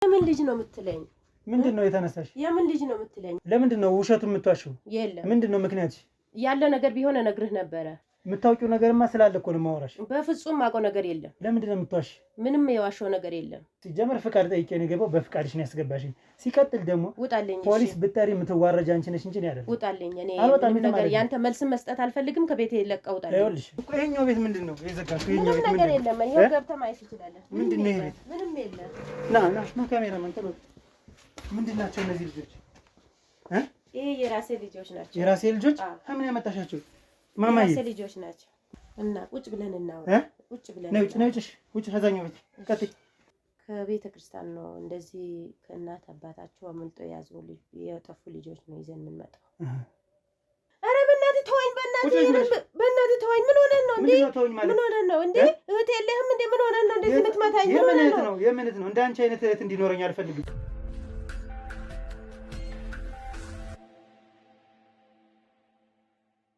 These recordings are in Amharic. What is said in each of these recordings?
የምን ልጅ ነው የምትለኝ? ምንድነው የተነሳሽ? የምን ልጅ ነው የምትለኝ? ለምንድነው ውሸቱ የምትዋሽው? የለም። ምንድነው ምክንያትሽ? ያለ ነገር ቢሆን እነግርህ ነበረ። የምታውቂው ነገርማ ስላለ እኮ ነው የማወራሽ። በፍጹም ማውቀው ነገር የለም። ለምንድነው የምትዋሽ? ምንም የዋሸው ነገር የለም። ሲጀመር ፍቃድ ጠይቄ ነው የገባው። በፍቃድሽ ነው ያስገባሽኝ። ሲቀጥል ደግሞ ውጣልኝ። ፖሊስ ብጠሪ የምትዋረጃ አንቺ ነሽ እንጂ አይደለም። ውጣልኝ። እኔ ምንም ነገር ያንተ መልስ መስጠት አልፈልግም። ከቤቴ ለቀው ውጣልኝ። ይኸውልሽ እኮ ይሄኛው ቤት ምንድነው የዘጋሽው? ይሄኛው ቤት ነገር የለም። ይሄው ገብተህ ማየት ትችላለህ። ምንድነው ይሄ ቤት? ምንም የለም። ና ካሜራማን ተሎ። ምንድናቸው እነዚህ ልጆች? ይሄ የራሴ ልጆች ናቸው። የራሴ ልጆች? ከምን ያመጣሻቸው? ማማዬ የራሴ ልጆች ናቸው። እና ቁጭ ብለን እናውራ። ቁጭ ብለን ነው ውጭ ከዛኛው ቤት ቀጥይ። ከቤተ ክርስቲያን ነው እንደዚህ ከእናት አባታቸው አመልጦ የጠፉ ልጆች ነው ይዘን የምንመጣው። ኧረ በእናትህ ተወኝ፣ በእናትህ ተወኝ። ምን ሆነህ ነው እንዴ? ምን ሆነህ ነው እንዴ? እህት የለህም እንዴ? ምን ሆነህ ነው እንደዚህ የምትመታኝ? የምን እህት ነው? እንዳንቺ አይነት እህት እንዲኖረኝ አልፈልግም።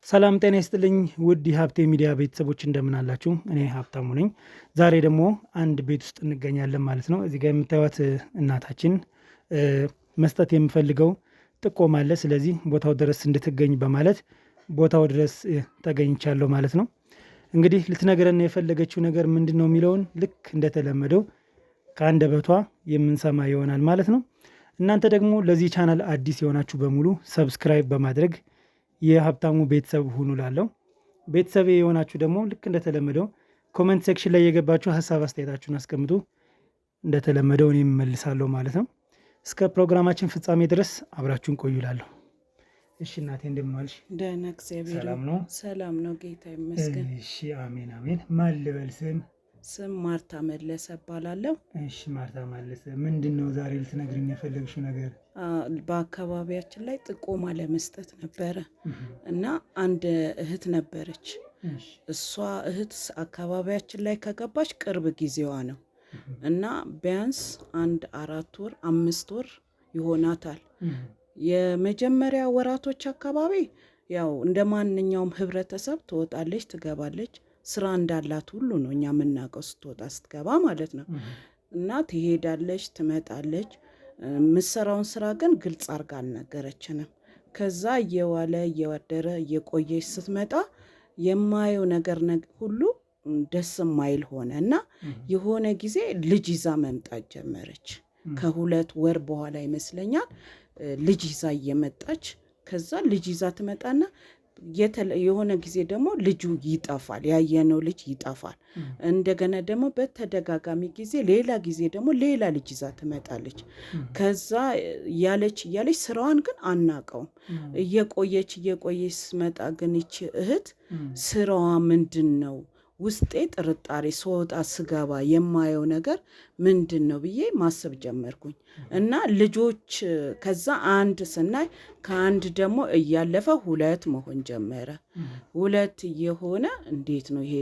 ሰላም ጤና ይስጥልኝ ውድ የሀብቴ ሚዲያ ቤተሰቦች እንደምን አላችሁ? እኔ ሀብታሙ ነኝ። ዛሬ ደግሞ አንድ ቤት ውስጥ እንገኛለን ማለት ነው። እዚህ ጋር የምታዩት እናታችን መስጠት የምፈልገው ጥቆማ አለ። ስለዚህ ቦታው ድረስ እንድትገኝ በማለት ቦታው ድረስ ተገኝቻለሁ ማለት ነው። እንግዲህ ልትነግረን የፈለገችው ነገር ምንድን ነው የሚለውን ልክ እንደተለመደው ከአንደበቷ የምንሰማ ይሆናል ማለት ነው። እናንተ ደግሞ ለዚህ ቻናል አዲስ የሆናችሁ በሙሉ ሰብስክራይብ በማድረግ የሀብታሙ ቤተሰብ ሁኑ ላለው ቤተሰብ የሆናችሁ ደግሞ ልክ እንደተለመደው ኮሜንት ሴክሽን ላይ የገባችሁ ሀሳብ አስተያየታችሁን አስቀምጡ። እንደተለመደው እኔ እመልሳለሁ ማለት ነው። እስከ ፕሮግራማችን ፍጻሜ ድረስ አብራችሁን ቆዩ ላለሁ። እሺ እናቴ እንደምን ዋልሽ? ደህና እግዚአብሔር ሰላም ነው? ሰላም ነው ጌታ ይመስገን። እሺ አሜን አሜን። ማን ልበል ስም? ስም ማርታ መለሰ እባላለሁ። እሺ ማርታ መለሰ፣ ምንድነው ዛሬ ልትነግሪኝ የፈለግሽው ነገር? በአካባቢያችን ላይ ጥቆማ ለመስጠት ነበረ እና አንድ እህት ነበረች። እሷ እህት አካባቢያችን ላይ ከገባች ቅርብ ጊዜዋ ነው እና ቢያንስ 4 ወር 5 ወር ይሆናታል። የመጀመሪያ ወራቶች አካባቢ ያው እንደ ማንኛውም ህብረተሰብ ትወጣለች ትገባለች፣ ስራ እንዳላት ሁሉ ነው እኛ የምናውቀው፣ ስትወጣ ስትገባ ማለት ነው። እና ትሄዳለች ትመጣለች። ምሰራውን ስራ ግን ግልጽ አርጋ አልነገረችንም። ከዛ እየዋለ እየወደረ እየቆየች ስትመጣ የማየው ነገር ሁሉ ደስ የማይል ሆነ እና የሆነ ጊዜ ልጅ ይዛ መምጣት ጀመረች። ከ2 ወር በኋላ ይመስለኛል ልጅ ይዛ እየመጣች፣ ከዛ ልጅ ይዛ ትመጣና የሆነ ጊዜ ደግሞ ልጁ ይጠፋል፣ ያየነው ልጅ ይጠፋል። እንደገና ደግሞ በተደጋጋሚ ጊዜ ሌላ ጊዜ ደግሞ ሌላ ልጅ ይዛ ትመጣለች። ከዛ እያለች ስራዋን ግን አናቀውም። እየቆየች ስመጣ ግን ይች እህት ስራዋ ምንድን ነው? ውስጤ ጥርጣሬ ስወጣ ስገባ የማየው ነገር ምንድን ነው ብዬ ማሰብ ጀመርኩኝ እና ልጆች ከዛ አንድ ስናይ ከአንድ ደግሞ እያለፈ 2 መሆን ጀመረ። 2 እየሆነ እንዴት ነው ይሄ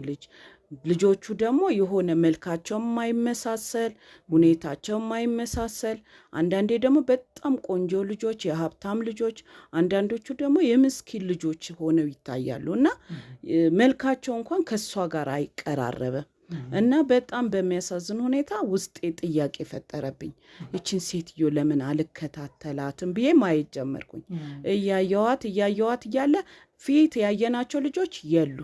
ልጆቹ ደግሞ የሆነ መልካቸው የማይመሳሰል ሁኔታቸው የማይመሳሰል፣ አንዳንዴ ደግሞ በጣም ቆንጆ ልጆች የሀብታም ልጆች፣ አንዳንዶቹ ደግሞ የምስኪን ልጆች ሆነው ይታያሉ እና መልካቸው እንኳን ከሷ ጋር አይቀራረብም እና በጣም በሚያሳዝን ሁኔታ ውስጤ ጥያቄ ፈጠረብኝ። ይችን ሴትዮ ለምን አልከታተላትም ብዬ ማየት ጀመርኩኝ። እያየዋት እያለ ፊት ያየናቸው ልጆች የሉ።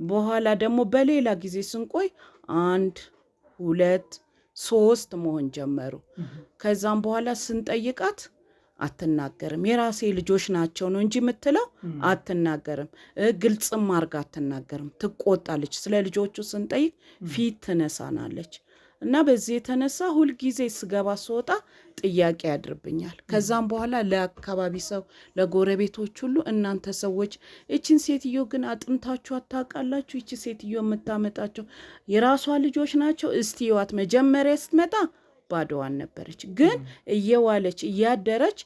በኋላ ደግሞ በሌላ ጊዜ ስንቆይ 1 2 3 መሆን ጀመሩ። ከዛም በኋላ ስንጠይቃት አትናገርም። የራሴ ልጆች ናቸው ነው እንጂ የምትለው አትናገርም። ግልጽም አርጋ አትናገርም፣ ትቆጣለች። ስለ ልጆቹ ስንጠይቅ ፊት ትነሳናለች እና በዚህ የተነሳ ሁልጊዜ ስገባ ስወጣ ጥያቄ ያድርብኛል። ከዛም በኋላ ለአካባቢ ሰው ለጎረቤቶች ሁሉ እናንተ ሰዎች እቺን ሴትዮ ግን አጥንታችሁ አታውቃላችሁ? እቺ ሴትዮ የምታመጣቸው የራሷ ልጆች ናቸው? እስቲ ይዋት። መጀመሪያ ስትመጣ ባዶዋን ነበረች፣ ግን እየዋለች እያደረች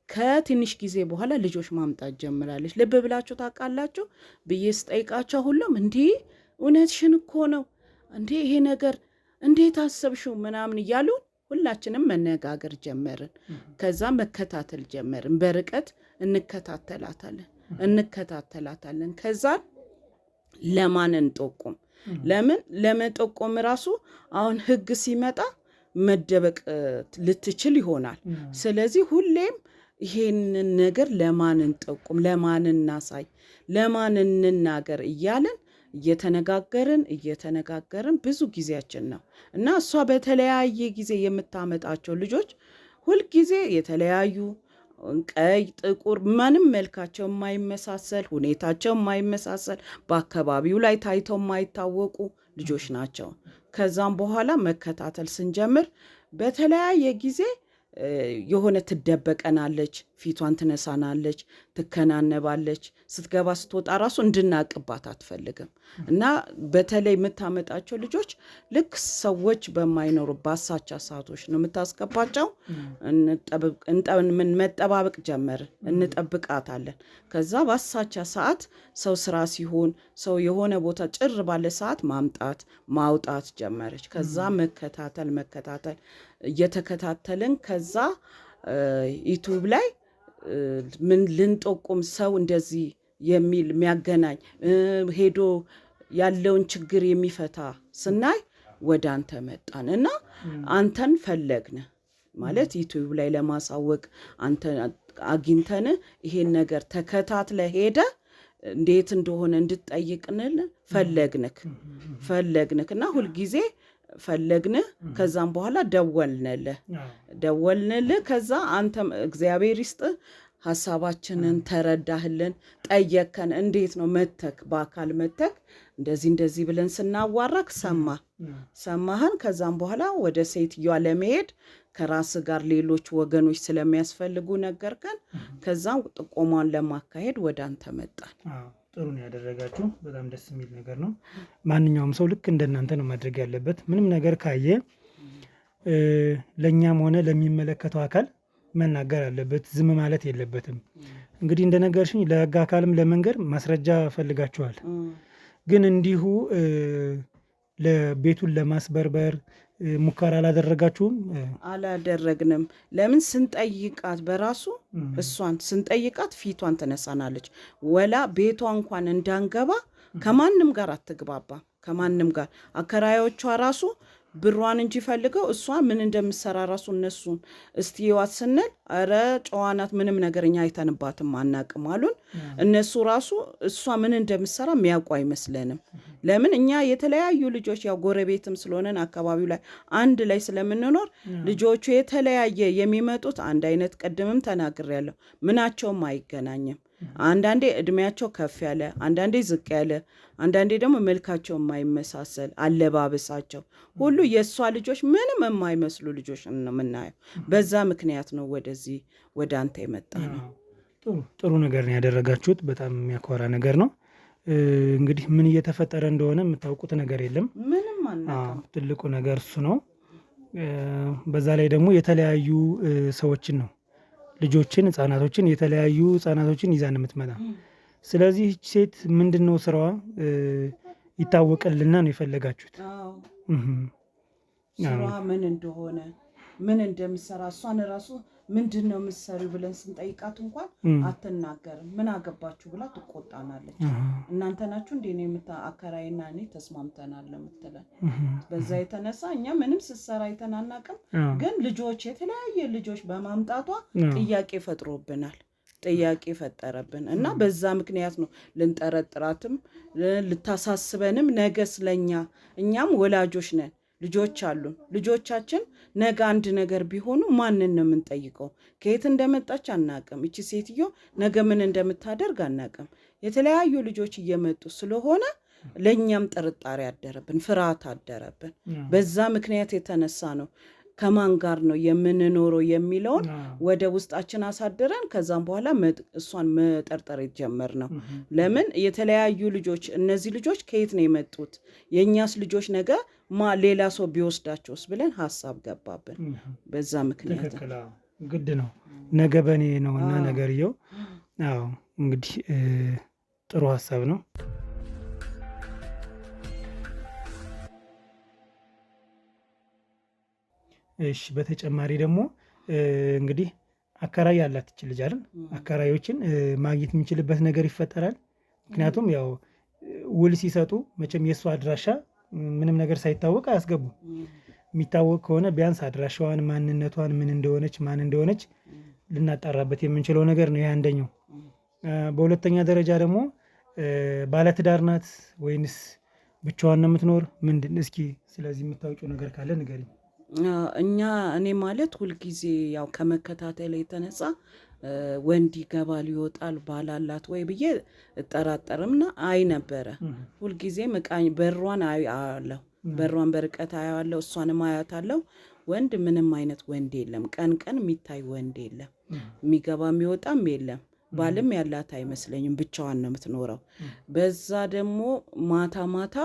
ከትንሽ ጊዜ በኋላ ልጆች ማምጣት ጀምራለች። ልብ ብላችሁ ታውቃላችሁ ብዬ ስጠይቃቸው ሁሉም እንዴ እውነትሽን እኮ ነው እንዴ ይሄ ነገር እንዴት አሰብሽው ምናምን እያሉ ሁላችንም መነጋገር ጀመርን። ከዛ መከታተል ጀመርን። በርቀት እንከታተላታለን። ከዛ ለማን እንጠቁም? ለምን ለመጠቆም ራሱ አሁን ህግ ሲመጣ መደበቅ ልትችል ይሆናል። ስለዚህ ሁሌም ይሄንን ነገር ለማን እንጠቁም፣ ለማን እናሳይ፣ ለማን እንናገር እያለን እየተነጋገርን ብዙ ጊዜያችን ነው እና እሷ በተለያየ ጊዜ የምታመጣቸው ልጆች ሁልጊዜ የተለያዩ ቀይ፣ ጥቁር፣ ምንም መልካቸው የማይመሳሰል ሁኔታቸው የማይመሳሰል በአካባቢው ላይ ታይተው የማይታወቁ ልጆች ናቸው። ከዛም በኋላ መከታተል ስንጀምር በተለያየ ጊዜ የሆነ ትደበቀናለች፣ ፊቷን ትነሳናለች፣ ትከናነባለች። ስትገባ ስትወጣ ራሱ እንድናቅባት አትፈልግም እና በተለይ የምታመጣቸው ልጆች ልክ ሰዎች በማይኖሩ ባሳቻ ሰዓቶች ነው የምታስገባቸው። መጠባበቅ ጀመርን፣ እንጠብቃታለን። ከዛ ባሳቻ ሰዓት ሰው ስራ ሲሆን ሰው የሆነ ቦታ ጭር ባለ ሰዓት ማውጣት ጀመረች። ከዛ መከታተል እየተከታተልን ከዛ ዩቲዩብ ላይ ምን ልንጠቁም ሰው እንደዚህ የሚል የሚያገናኝ ሄዶ ያለውን ችግር የሚፈታ ስናይ ወደ አንተ መጣን እና አንተን ፈለግን ማለት ዩቲዩብ ላይ ለማሳወቅ አንተ አግኝተን ይሄን ነገር ተከታትለ ሄደ እንዴት እንደሆነ እንድትጠይቅንል ፈለግንክ እና ሁልጊዜ ፈለግንህ። ከዛም በኋላ ደወልንልህ። ከዛ አንተም እግዚአብሔር ይስጥህ ሐሳባችንን ተረዳህልን፣ ጠየከን። እንዴት ነው በአካል መተክ እንደዚህ ብለን ስናዋራክ ሰማህን። ከዛም በኋላ ወደ ሴትዮዋ ለመሄድ ከራስ ጋር ሌሎች ወገኖች ስለሚያስፈልጉ ነገርከን። ከዛም ጥቆማን ለማካሄድ ወደ አንተ መጣን። ጥሩ ነው ያደረጋችሁ። በጣም ደስ የሚል ነገር ነው። ማንኛውም ሰው ልክ እንደናንተ ነው ማድረግ ያለበት። ምንም ነገር ካየ ለእኛም ሆነ ለሚመለከተው አካል መናገር አለበት፣ ዝም ማለት የለበትም። እንግዲህ እንደነገርሽኝ ለህግ አካልም ለመንገር ማስረጃ ፈልጋችኋል። ግን እንዲሁ ለቤቱን ለማስበርበር ሙከራ አላደረጋችሁም? አላደረግንም። ለምን ስንጠይቃት በራሱ እሷን ስንጠይቃት ፊቷን ትነሳናለች። ወላ ቤቷ እንኳን እንዳንገባ ከማንም ጋር አትግባባ። ከማንም ጋር አከራዮቿ ራሱ ብሯን እንጂ ፈልገው እሷ ምን እንደምትሰራ ራሱ እነሱን እስቲ ይዋት ስንል አረ ጨዋናት ምንም ነገርኛ አይተንባትም አናቅም አሉን። እነሱ ራሱ እሷ ምን እንደምትሰራ የሚያውቁ አይመስለንም። ለምን እኛ የተለያዩ ልጆች ያው ጎረቤትም ስለሆነን አካባቢው ላይ አንድ ላይ ስለምንኖር ልጆቹ የተለያየ የሚመጡት አንድ አይነት ቀድምም ተናግሬያለሁ፣ ምናቸውም አይገናኝም። አንዳንዴ እድሜያቸው ከፍ ያለ፣ አንዳንዴ ዝቅ ያለ፣ አንዳንዴ ደግሞ መልካቸው የማይመሳሰል አለባበሳቸው ሁሉ የእሷ ልጆች ምንም የማይመስሉ ልጆች ነው የምናየው። በዛ ምክንያት ነው ወደዚህ ወደ አንተ የመጣ ነው። ጥሩ ነገር ነው ያደረጋችሁት። በጣም የሚያኮራ ነገር ነው። እንግዲህ ምን እየተፈጠረ እንደሆነ የምታውቁት ነገር የለም። ምንም አናውቅም። ትልቁ ነገር እሱ ነው። በዛ ላይ ደግሞ የተለያዩ ሰዎችን ነው ልጆችን፣ ህጻናቶችን፣ የተለያዩ ህጻናቶችን ይዛን የምትመጣ። ስለዚህ ሴት ምንድነው ስራዋ ይታወቅልና ነው የፈለጋችሁት። ስራዋ ምን እንደሆነ ምን እንደምትሰራ እሷን ራሱ ምንድን ነው የምትሰሪው ብለን ስንጠይቃት እንኳን አትናገርም። ምን አገባችሁ ብላ ትቆጣናለች። እናንተ ናችሁ እንዴ ነው አከራይና እኔ ተስማምተናል የምትለን። በዛ የተነሳ እኛ ምንም ስትሰራ አይተናናቅም። ግን ልጆች የተለያየ ልጆች በማምጣቷ ጥያቄ ፈጠረብን እና በዛ ምክንያት ነው ልንጠረጥራትም ልታሳስበንም ነገ ስለኛ እኛም ወላጆች ነን፣ ልጆች አሉን። ልጆቻችን ነገ አንድ ነገር ቢሆኑ ማንን ነው የምንጠይቀው? ከየት እንደመጣች አናቅም። እቺ ሴትዮ ነገ ምን እንደምታደርግ አናቅም። የተለያዩ ልጆች እየመጡ ስለሆነ ለኛም ጥርጣሬ አደረብን፣ ፍርሃት አደረብን። በዛ ምክንያት የተነሳ ነው ከማን ጋር ነው የምንኖረው የሚለውን ወደ ውስጣችን አሳድረን ከዛም በኋላ እሷን መጠርጠር ጀመር ነው። ለምን የተለያዩ ልጆች እነዚህ ልጆች ከየት ነው የመጡት? የኛስ ልጆች ነገ ሌላ ሰው ቢወስዳቸውስ ብለን ሐሳብ ገባብን። በዛ ምክንያት ግድ ነው ነገ በኔ ነውና ነገርየው። አዎ እንግዲህ ጥሩ ሐሳብ ነው። እሺ በተጨማሪ ደግሞ እንግዲህ አከራይ ያላት ትችል ልጅ አይደል? አከራዮችን ማግኘት የምንችልበት ነገር ይፈጠራል። ምክንያቱም ያው ውል ሲሰጡ መቼም የእሱ አድራሻ ምንም ነገር ሳይታወቅ አያስገቡም። የሚታወቅ ከሆነ ቢያንስ አድራሻዋን፣ ማንነቷን፣ ምን እንደሆነች ማን እንደሆነች ልናጣራበት የምንችለው ነገር ነው። ይህ አንደኛው። በሁለተኛ ደረጃ ደግሞ ባለትዳር ናት ወይንስ ብቻዋን ነው የምትኖር? ምንድን እስኪ ስለዚህ የምታውቂው ነገር ካለ ንገሪኝ። እኔ ማለት ሁልጊዜ ያው ከመከታተል የተነሳ ወንድ ይገባል ይወጣል ባላላት ወይ ብዬ እጠራጠርምና አይ ነበረ። ሁልጊዜ ምቃኝ በሯን አያለሁ፣ በሯን በርቀት አያለሁ፣ እሷንም አያታለሁ። ወንድ ምንም አይነት ወንድ የለም፣ ቀን ቀን የሚታይ ወንድ የለም፣ የሚገባ የሚወጣም የለም። ባልም ያላት አይመስለኝም፣ ብቻዋን ነው የምትኖረው። በዛ ደግሞ ማታ ማታ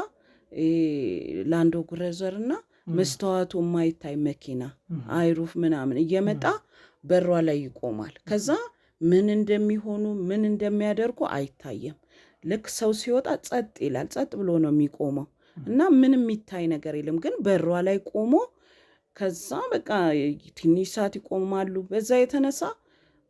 ላንዶ ጉረዘርና መስተዋቱ የማይታይ መኪና አይሩፍ ምናምን እየመጣ በሯ ላይ ይቆማል። ከዛ ምን እንደሚሆኑ ምን እንደሚያደርጉ አይታየም። ልክ ሰው ሲወጣ ጸጥ ይላል፣ ጸጥ ብሎ ነው የሚቆመው እና ምንም የሚታይ ነገር የለም። ግን በሯ ላይ ቆሞ ከዛ በቃ ትንሽ ሰዓት ይቆማሉ። በዛ የተነሳ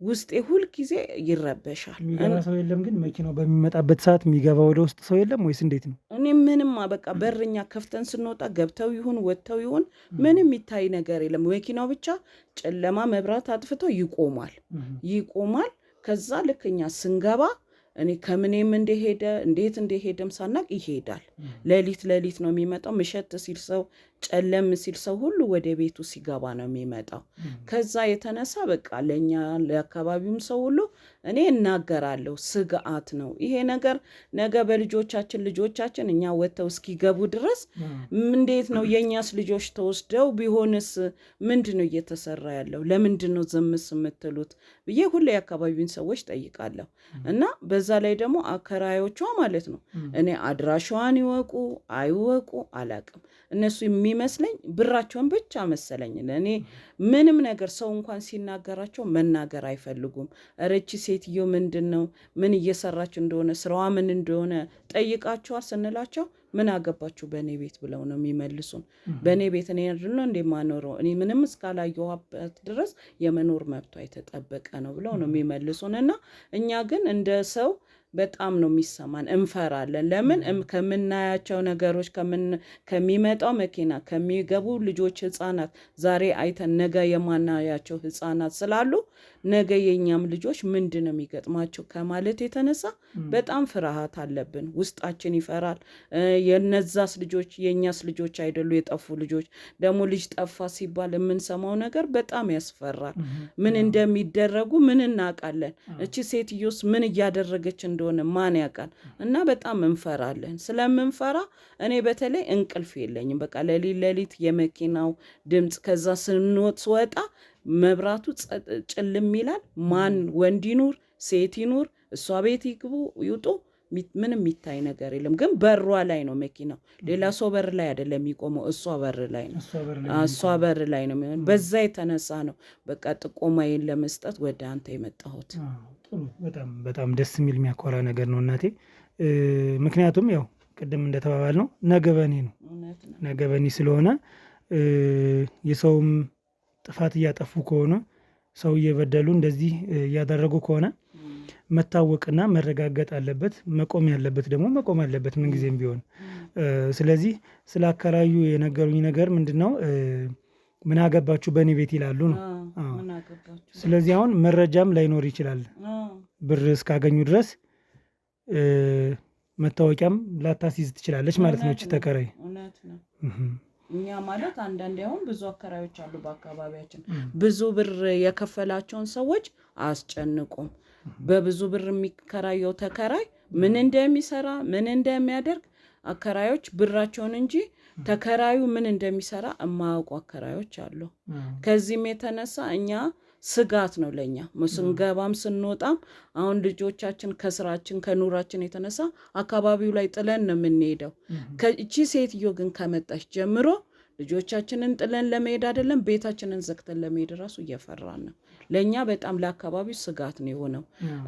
ውስጤ ሁል ጊዜ ይረበሻል። የሚገባ ሰው የለም። ግን መኪናው በሚመጣበት ሰዓት የሚገባ ወደ ውስጥ ሰው የለም ወይስ እንዴት ነው? እኔ ምንም በቃ በርኛ ከፍተን ስንወጣ ገብተው ይሁን ወጥተው ይሁን ምንም የሚታይ ነገር የለም። መኪናው ብቻ ጨለማ መብራት አጥፍቶ ይቆማል። ከዛ ልክ እኛ ስንገባ እኔ ከምኔም እንደሄደ እንዴት እንደሄደም ሳናቅ ይሄዳል። ሌሊት ነው የሚመጣው። ምሸት ሲል ሰው ጨለም ሲል ሰው ሁሉ ወደ ቤቱ ሲገባ ነው የሚመጣው። ከዛ የተነሳ በቃ ለኛ ለአካባቢውም ሰው ሁሉ እኔ እናገራለሁ፣ ስጋት ነው ይሄ ነገር። ነገ በልጆቻችን እኛ ወጥተው እስኪገቡ ድረስ እንዴት ነው የኛስ ልጆች ተወስደው ቢሆንስ ምንድን ነው እየተሰራ ያለው? ለምንድን ነው ዝምስ የምትሉት ብዬ ሁሉ የአካባቢውን ሰዎች ጠይቃለሁ። እና በዛ ላይ ደግሞ አከራዮቿ ማለት ነው እኔ አድራሻዋን ይወቁ አይወቁ አላቅም። እነሱ የሚመስለኝ ብራቸውን ብቻ መሰለኝ። ለእኔ ምንም ነገር ሰው እንኳን ሲናገራቸው መናገር አይፈልጉም። እረቺ ሴትዮ ምንድን ነው ምን እየሰራች እንደሆነ ስራዋ ምን እንደሆነ ጠይቃቸዋል ስንላቸው ምን አገባችሁ በእኔ ቤት ብለው ነው የሚመልሱን። በእኔ ቤት እኔ አይደለም እንደማኖረው እኔ ምንም እስካላየኋበት ድረስ የመኖር መብቷ የተጠበቀ ነው ብለው ነው የሚመልሱን። እና እኛ ግን እንደ ሰው በጣም ነው የሚሰማን፣ እንፈራለን። ለምን ከምናያቸው ነገሮች ከሚመጣው መኪና ከሚገቡ ልጆች ህፃናት ዛሬ አይተን ነገ የማናያቸው ህፃናት ስላሉ ነገ የኛም ልጆች ምንድን ነው የሚገጥማቸው ከማለት የተነሳ በጣም ፍርሃት አለብን። ውስጣችን ይፈራል። የነዛስ ልጆች የኛስ ልጆች አይደሉ የጠፉ ልጆች። ደግሞ ልጅ ጠፋ ሲባል የምንሰማው ነገር በጣም ያስፈራል። ምን እንደሚደረጉ ምን እናውቃለን? እቺ ሴትዮስ ምን እያደረገች እንደሆነ ማን ያውቃል? እና በጣም እንፈራለን። ስለምንፈራ እኔ በተለይ እንቅልፍ የለኝም። በቃ ሌሊት የመኪናው ድምፅ፣ ከዛ ስወጣ መብራቱ ጭልም ይላል። ማን ወንድ ይኑር ሴት ይኑር እሷ ቤት ይግቡ ይውጡ ምንም የሚታይ ነገር የለም። ግን በሯ ላይ ነው መኪናው። ሌላ ሰው በር ላይ አይደለም የሚቆመው፣ እሷ በር ላይ ነው። እሷ በር ላይ ነው። በዛ የተነሳ ነው በቃ ጥቆማዬን ለመስጠት ወደ አንተ የመጣሁት። በጣም በጣም ደስ የሚል የሚያኮራ ነገር ነው እናቴ። ምክንያቱም ያው ቅድም እንደተባባል ነው ነገበኔ ነው። ነገበኔ ስለሆነ የሰውም ጥፋት እያጠፉ ከሆነ ሰው እየበደሉ እንደዚህ እያደረጉ ከሆነ መታወቅና መረጋገጥ አለበት። መቆም ያለበት ደግሞ መቆም አለበት ምንጊዜም ቢሆን። ስለዚህ ስለ አከራዩ የነገሩኝ ነገር ምንድነው ምን አገባችሁ በእኔ ቤት ይላሉ ነው። ስለዚህ አሁን መረጃም ላይኖር ይችላል። ብር እስካገኙ ድረስ መታወቂያም ላታስይዝ ትችላለች ማለት ነው ተከራይ። እኛ ማለት አንዳንዴ አሁን ብዙ አከራዮች አሉ በአካባቢያችን። ብዙ ብር የከፈላቸውን ሰዎች አያስጨንቁም። በብዙ ብር የሚከራየው ተከራይ ምን እንደሚሰራ ምን እንደሚያደርግ አከራዮች ብራቸውን እንጂ ተከራዩ ምን እንደሚሰራ የማያውቁ አከራዮች አሉ። ከዚህም የተነሳ እኛ ስጋት ነው ለኛ ስንገባም ስንወጣም። አሁን ልጆቻችን ከስራችን ከኑራችን የተነሳ አካባቢው ላይ ጥለን ነው የምንሄደው። እቺ ሴትዮ ግን ከመጣች ጀምሮ ልጆቻችንን ጥለን ለመሄድ አይደለም ቤታችንን ዘግተን ለመሄድ ራሱ እየፈራን ነው። ለኛ በጣም ለአካባቢው ስጋት ነው የሆነው።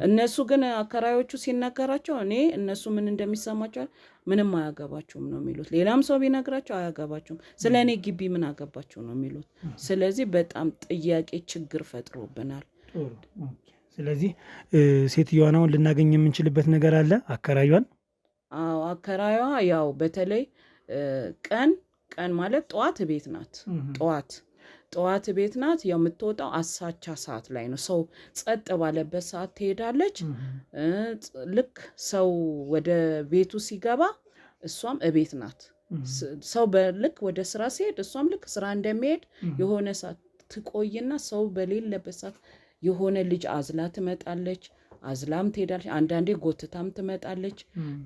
እነሱ ግን አከራዮቹ ሲነገራቸው እኔ እነሱ ምን እንደሚሰማቸው ምንም አያገባችሁም ነው የሚሉት። ሌላም ሰው ቢነግራቸው አያገባችሁም፣ ስለ እኔ ግቢ ምን አገባችሁ ነው የሚሉት። ስለዚህ በጣም ጥያቄ ችግር ፈጥሮብናል። ስለዚህ ሴትዮዋን አሁን ልናገኝ የምንችልበት ነገር አለ አከራዩን? አዎ አከራዩዋ ያው በተለይ ቀን ቀን ማለት ጠዋት ቤት ናት። ጠዋት ቤት ናት። የምትወጣው አሳቻ ሰዓት ላይ ነው። ሰው ጸጥ ባለበት ሰዓት ትሄዳለች። ልክ ሰው ወደ ቤቱ ሲገባ እሷም እቤት ናት። ሰው ልክ ወደ ስራ ሲሄድ እሷም ልክ ስራ እንደሚሄድ የሆነ ሰዓት ትቆይና ሰው በሌለበት ሰዓት የሆነ ልጅ አዝላ ትመጣለች። አዝላም ትሄዳለች። አንዳንዴ ጎትታም ትመጣለች።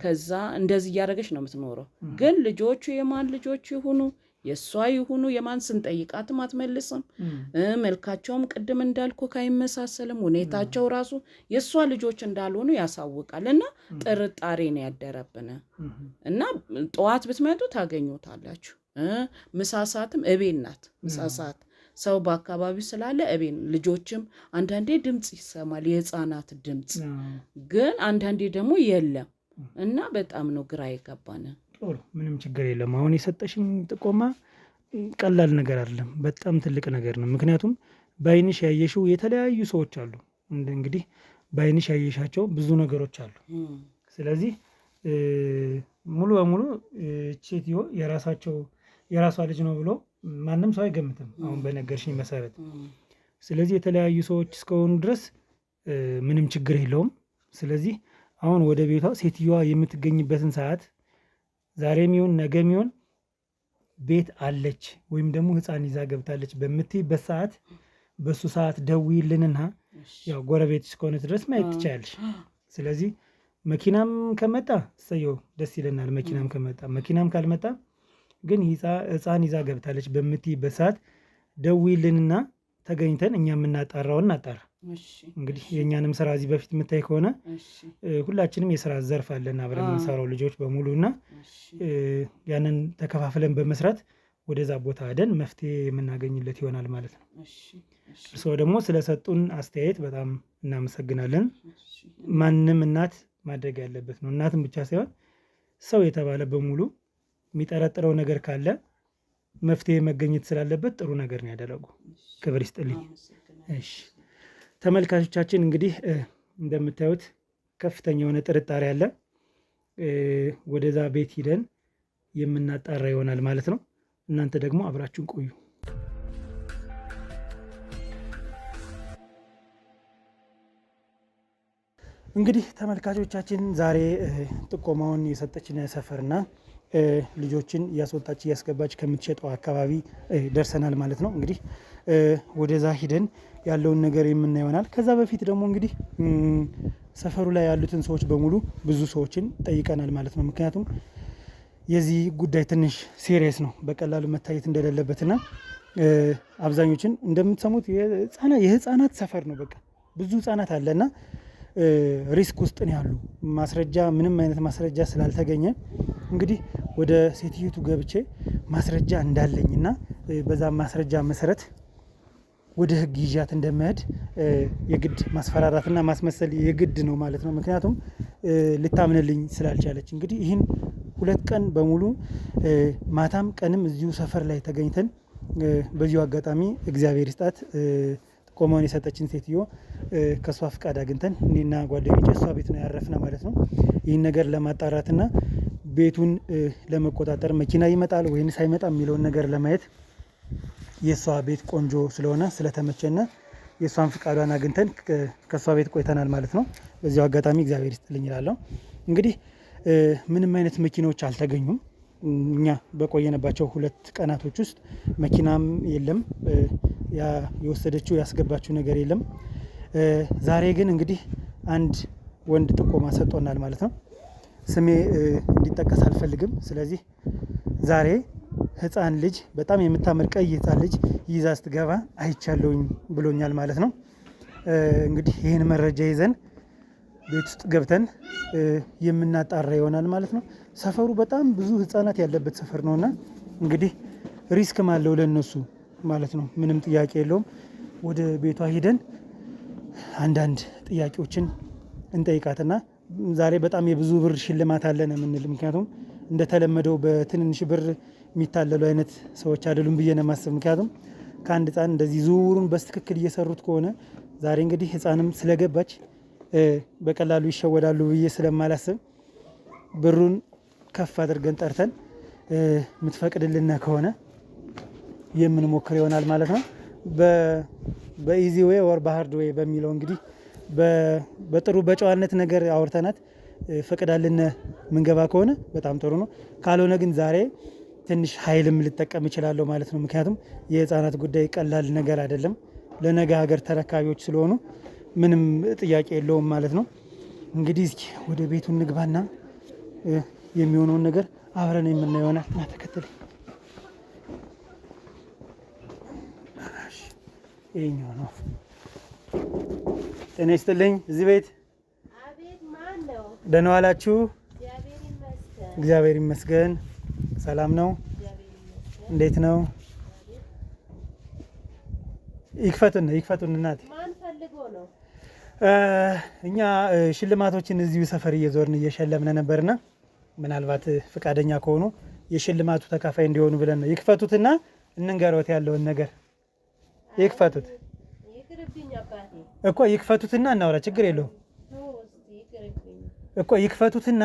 ከዛ እንደዚህ እያደረገች ነው የምትኖረው። ግን ልጆቹ የማን ልጆቹ ይሁኑ የእሷ ይሁኑ የማን ስንጠይቃትም አትመልስም። መልካቸውም ቅድም እንዳልኩ ካይመሳሰልም ሁኔታቸው ራሱ የእሷ ልጆች እንዳልሆኑ ያሳውቃል። እና ጥርጣሬ ነው ያደረብን። እና ጠዋት ብትመጡ ታገኙታላችሁ። ምሳሳትም እቤት ናት። ምሳሳት ሰው በአካባቢው ስላለ እቤት። ልጆችም አንዳንዴ ድምፅ ይሰማል፣ የህፃናት ድምፅ፣ ግን አንዳንዴ ደግሞ የለም። እና በጣም ነው ግራ የገባን። ጥሩ፣ ምንም ችግር የለም። አሁን የሰጠሽኝ ጥቆማ ቀላል ነገር አይደለም፣ በጣም ትልቅ ነገር ነው። ምክንያቱም በአይንሽ ያየሽው የተለያዩ ሰዎች አሉ። እንግዲህ በአይንሽ ያየሻቸው ብዙ ነገሮች አሉ። ስለዚህ ሙሉ በሙሉ ሴትዮ የራሷ ልጅ ነው ብሎ ማንም ሰው አይገምትም፣ አሁን በነገርሽኝ መሰረት። ስለዚህ የተለያዩ ሰዎች እስከሆኑ ድረስ ምንም ችግር የለውም። ስለዚህ አሁን ወደ ቤቷ ሴትዮዋ የምትገኝበትን ሰዓት ዛሬም ይሁን ነገም ይሁን ቤት አለች ወይም ደግሞ ህፃን ይዛ ገብታለች በምትይበት ሰዓት በሱ ሰዓት ደውይልንና ያው ጎረቤት እስከሆነ ድረስ ማየት ትችያለሽ። ስለዚህ መኪናም ከመጣ እሰየው ደስ ይለናል። መኪናም ከመጣ፣ መኪናም ካልመጣ ግን ህፃን ይዛ ገብታለች በምትይበት ሰዓት ደውይልንና ተገኝተን እኛ የምናጣራውን እናጣራ። እንግዲህ የእኛንም ስራ እዚህ በፊት የምታይ ከሆነ ሁላችንም የስራ ዘርፍ አለን አብረን የምንሰራው ልጆች በሙሉ እና ያንን ተከፋፍለን በመስራት ወደዛ ቦታ ሄደን መፍትሄ የምናገኝለት ይሆናል ማለት ነው። እርስዎ ደግሞ ስለሰጡን አስተያየት በጣም እናመሰግናለን። ማንም እናት ማድረግ ያለበት ነው። እናትም ብቻ ሳይሆን ሰው የተባለ በሙሉ የሚጠረጥረው ነገር ካለ መፍትሄ መገኘት ስላለበት ጥሩ ነገር ነው ያደረጉ። ክብር ይስጥልኝ። እሺ ተመልካቾቻችን እንግዲህ እንደምታዩት ከፍተኛ የሆነ ጥርጣሬ አለ። ወደዛ ቤት ሂደን የምናጣራ ይሆናል ማለት ነው። እናንተ ደግሞ አብራችሁን ቆዩ። እንግዲህ ተመልካቾቻችን ዛሬ ጥቆማውን የሰጠችን ሰፈርና ልጆችን እያስወጣች እያስገባች ከምትሸጠው አካባቢ ደርሰናል ማለት ነው። እንግዲህ ወደዛ ሂደን ያለውን ነገር የምናየው ይሆናል። ከዛ በፊት ደግሞ እንግዲህ ሰፈሩ ላይ ያሉትን ሰዎች በሙሉ ብዙ ሰዎችን ጠይቀናል ማለት ነው። ምክንያቱም የዚህ ጉዳይ ትንሽ ሲሪየስ ነው፣ በቀላሉ መታየት እንደሌለበትና አብዛኞችን እንደምትሰሙት የህፃናት ሰፈር ነው። በቃ ብዙ ህፃናት አለና ሪስክ ውስጥ ነው ያሉ። ማስረጃ ምንም አይነት ማስረጃ ስላልተገኘ እንግዲህ ወደ ሴትዮቱ ገብቼ ማስረጃ እንዳለኝና በዛ ማስረጃ መሰረት ወደ ህግ ይዣት እንደመሄድ የግድ ማስፈራራትና ማስመሰል የግድ ነው ማለት ነው። ምክንያቱም ልታምንልኝ ስላልቻለች እንግዲህ ይህን 2 ቀን በሙሉ ማታም ቀንም እዚሁ ሰፈር ላይ ተገኝተን በዚሁ አጋጣሚ እግዚአብሔር ይስጣት ጥቆማውን የሰጠችን ሴትዮ ከሷ ፍቃድ አግኝተን እኔና ጓደኞቼ እሷ ቤት ነው ያረፍነ ማለት ነው። ይህን ነገር ለማጣራትና ቤቱን ለመቆጣጠር መኪና ይመጣል ወይንስ አይመጣም የሚለውን ነገር ለማየት የሷ ቤት ቆንጆ ስለሆነ ስለተመቸና የሷን ፍቃዷን አግኝተን ከሷ ቤት ቆይተናል ማለት ነው። በዚሁ አጋጣሚ እግዚአብሔር ይስጥልኝ እላለሁ። እንግዲህ ምንም አይነት መኪናዎች አልተገኙም። እኛ በቆየነባቸው 2 ቀናቶች ውስጥ መኪናም የለም፣ የወሰደችው ያስገባችው ነገር የለም። ዛሬ ግን እንግዲህ አንድ ወንድ ጥቆማ ሰጥቶናል ማለት ነው። ስሜ እንዲጠቀስ አልፈልግም። ስለዚህ ዛሬ ህፃን ልጅ በጣም የምታምር ቀይ ህፃን ልጅ ይዛ ስትገባ አይቻለሁኝ ብሎኛል ማለት ነው። እንግዲህ ይህን መረጃ ይዘን ቤት ውስጥ ገብተን የምናጣራ ይሆናል ማለት ነው። ሰፈሩ በጣም ብዙ ህፃናት ያለበት ሰፈር ነውና እንግዲህ ሪስክም አለው ለነሱ ማለት ነው። ምንም ጥያቄ የለውም። ወደ ቤቷ ሂደን አንዳንድ ጥያቄዎችን እንጠይቃትና ዛሬ በጣም የብዙ ብር ሽልማት አለን የምንል፣ ምክንያቱም እንደተለመደው በትንንሽ ብር የሚታለሉ አይነት ሰዎች አይደሉም ብዬ ነው የማስብ። ምክንያቱም ከአንድ ህፃን እንደዚህ ዝውውሩን በትክክል እየሰሩት ከሆነ ዛሬ እንግዲህ ህፃንም ስለገባች በቀላሉ ይሸወዳሉ ብዬ ስለማላስብ ብሩን ከፍ አድርገን ጠርተን የምትፈቅድልን ከሆነ የምንሞክር ይሆናል ማለት ነው። በኢዚ ዌይ ወር በሃርድ ዌይ በሚለው እንግዲህ በጥሩ በጨዋነት ነገር አውርተናት ፈቅዳልን ምንገባ ከሆነ በጣም ጥሩ ነው። ካልሆነ ግን ዛሬ ትንሽ ኃይልም ልጠቀም እችላለሁ ማለት ነው። ምክንያቱም የህፃናት ጉዳይ ቀላል ነገር አይደለም። ለነገ ሀገር ተረካቢዎች ስለሆኑ ምንም ጥያቄ የለውም ማለት ነው። እንግዲህ እስኪ ወደ ቤቱ እንግባና የሚሆነውን ነገር አብረን የምናየው ይሆናል። ና ተከተለኝ። ይኸኛው ነው። ጤና ይስጥልኝ። እዚህ ቤት ደህና ዋላችሁ? እግዚአብሔር ይመስገን። ሰላም ነው? እንዴት ነው? ይክፈቱን እናቴ። እኛ ሽልማቶችን እዚሁ ሰፈር እየዞርን እየሸለምነ ነበርና ምናልባት ፍቃደኛ ከሆኑ የሽልማቱ ተካፋይ እንዲሆኑ ብለን ነው። ይክፈቱትና እንንገሮት ያለውን ነገር። ይክፈቱት እኮ ይክፈቱትና እናውራ። ችግር የለውም እኮ ይክፈቱትና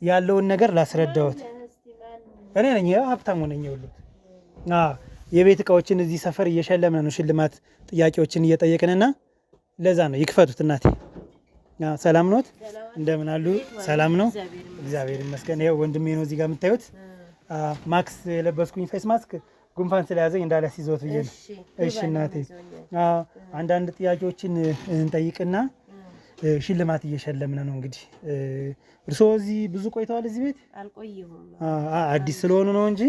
ያለውን ነገር ላስረዳዎት። እኔ ነኝ ሀብታሙ ነኝ። ይኸውልህ የቤት እቃዎችን እዚህ ሰፈር እየሸለምነ ነው። ሽልማት ጥያቄዎችን እየጠየቅንና ለዛ ነው። ይክፈቱት እናቴ። ሰላም ኖት? እንደምን አሉ? ሰላም ነው? እግዚአብሔር ይመስገን። ይኸው ወንድሜ ነው እዚህ ጋር የምታዩት። ማክስ የለበስኩኝ ፌስ ማስክ ጉንፋን ስለያዘኝ እንዳላስይዘዎት ብዬ ነው። እሺ እናቴ። አንዳንድ ጥያቄዎችን እንጠይቅና ሽልማት እየሸለምነ ነው። እንግዲህ እርስዎ እዚህ ብዙ ቆይተዋል? እዚህ ቤት አልቆየሁም። አዲስ ስለሆኑ ነው እንጂ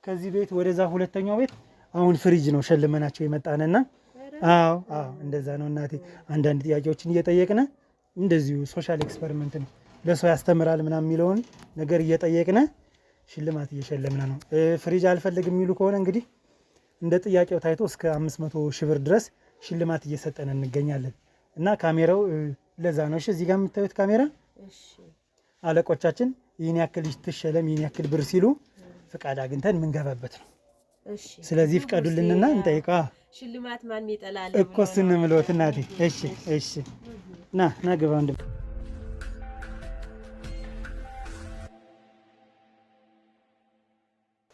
ከዚህ ቤት ወደዛ ሁለተኛው ቤት አሁን ፍሪጅ ነው ሸልመናቸው የመጣንና አዎ እንደዛ ነው እናቴ። አንዳንድ ጥያቄዎችን እየጠየቅነ እንደዚሁ ሶሻል ኤክስፐሪመንት ነው፣ ለሰው ያስተምራል ምናምን የሚለውን ነገር እየጠየቅነ ሽልማት እየሸለምነ ነው። ፍሪጅ አልፈልግም የሚሉ ከሆነ እንግዲህ እንደ ጥያቄው ታይቶ እስከ 500 ሺህ ብር ድረስ ሽልማት እየሰጠን እንገኛለን። እና ካሜራው ለዛ ነው። እሺ እዚህ ጋር የምታዩት ካሜራ አለቆቻችን ይህን ያክል ትሸለም ይህን ያክል ብር ሲሉ ፍቃድ አግኝተን የምንገባበት ነው። ስለዚህ ፍቀዱልንና እንጠይቃ። ሽልማት ማን ይጠላል እኮ ስንምሎት እናቴ። እሺ ና ግባ ወንድም።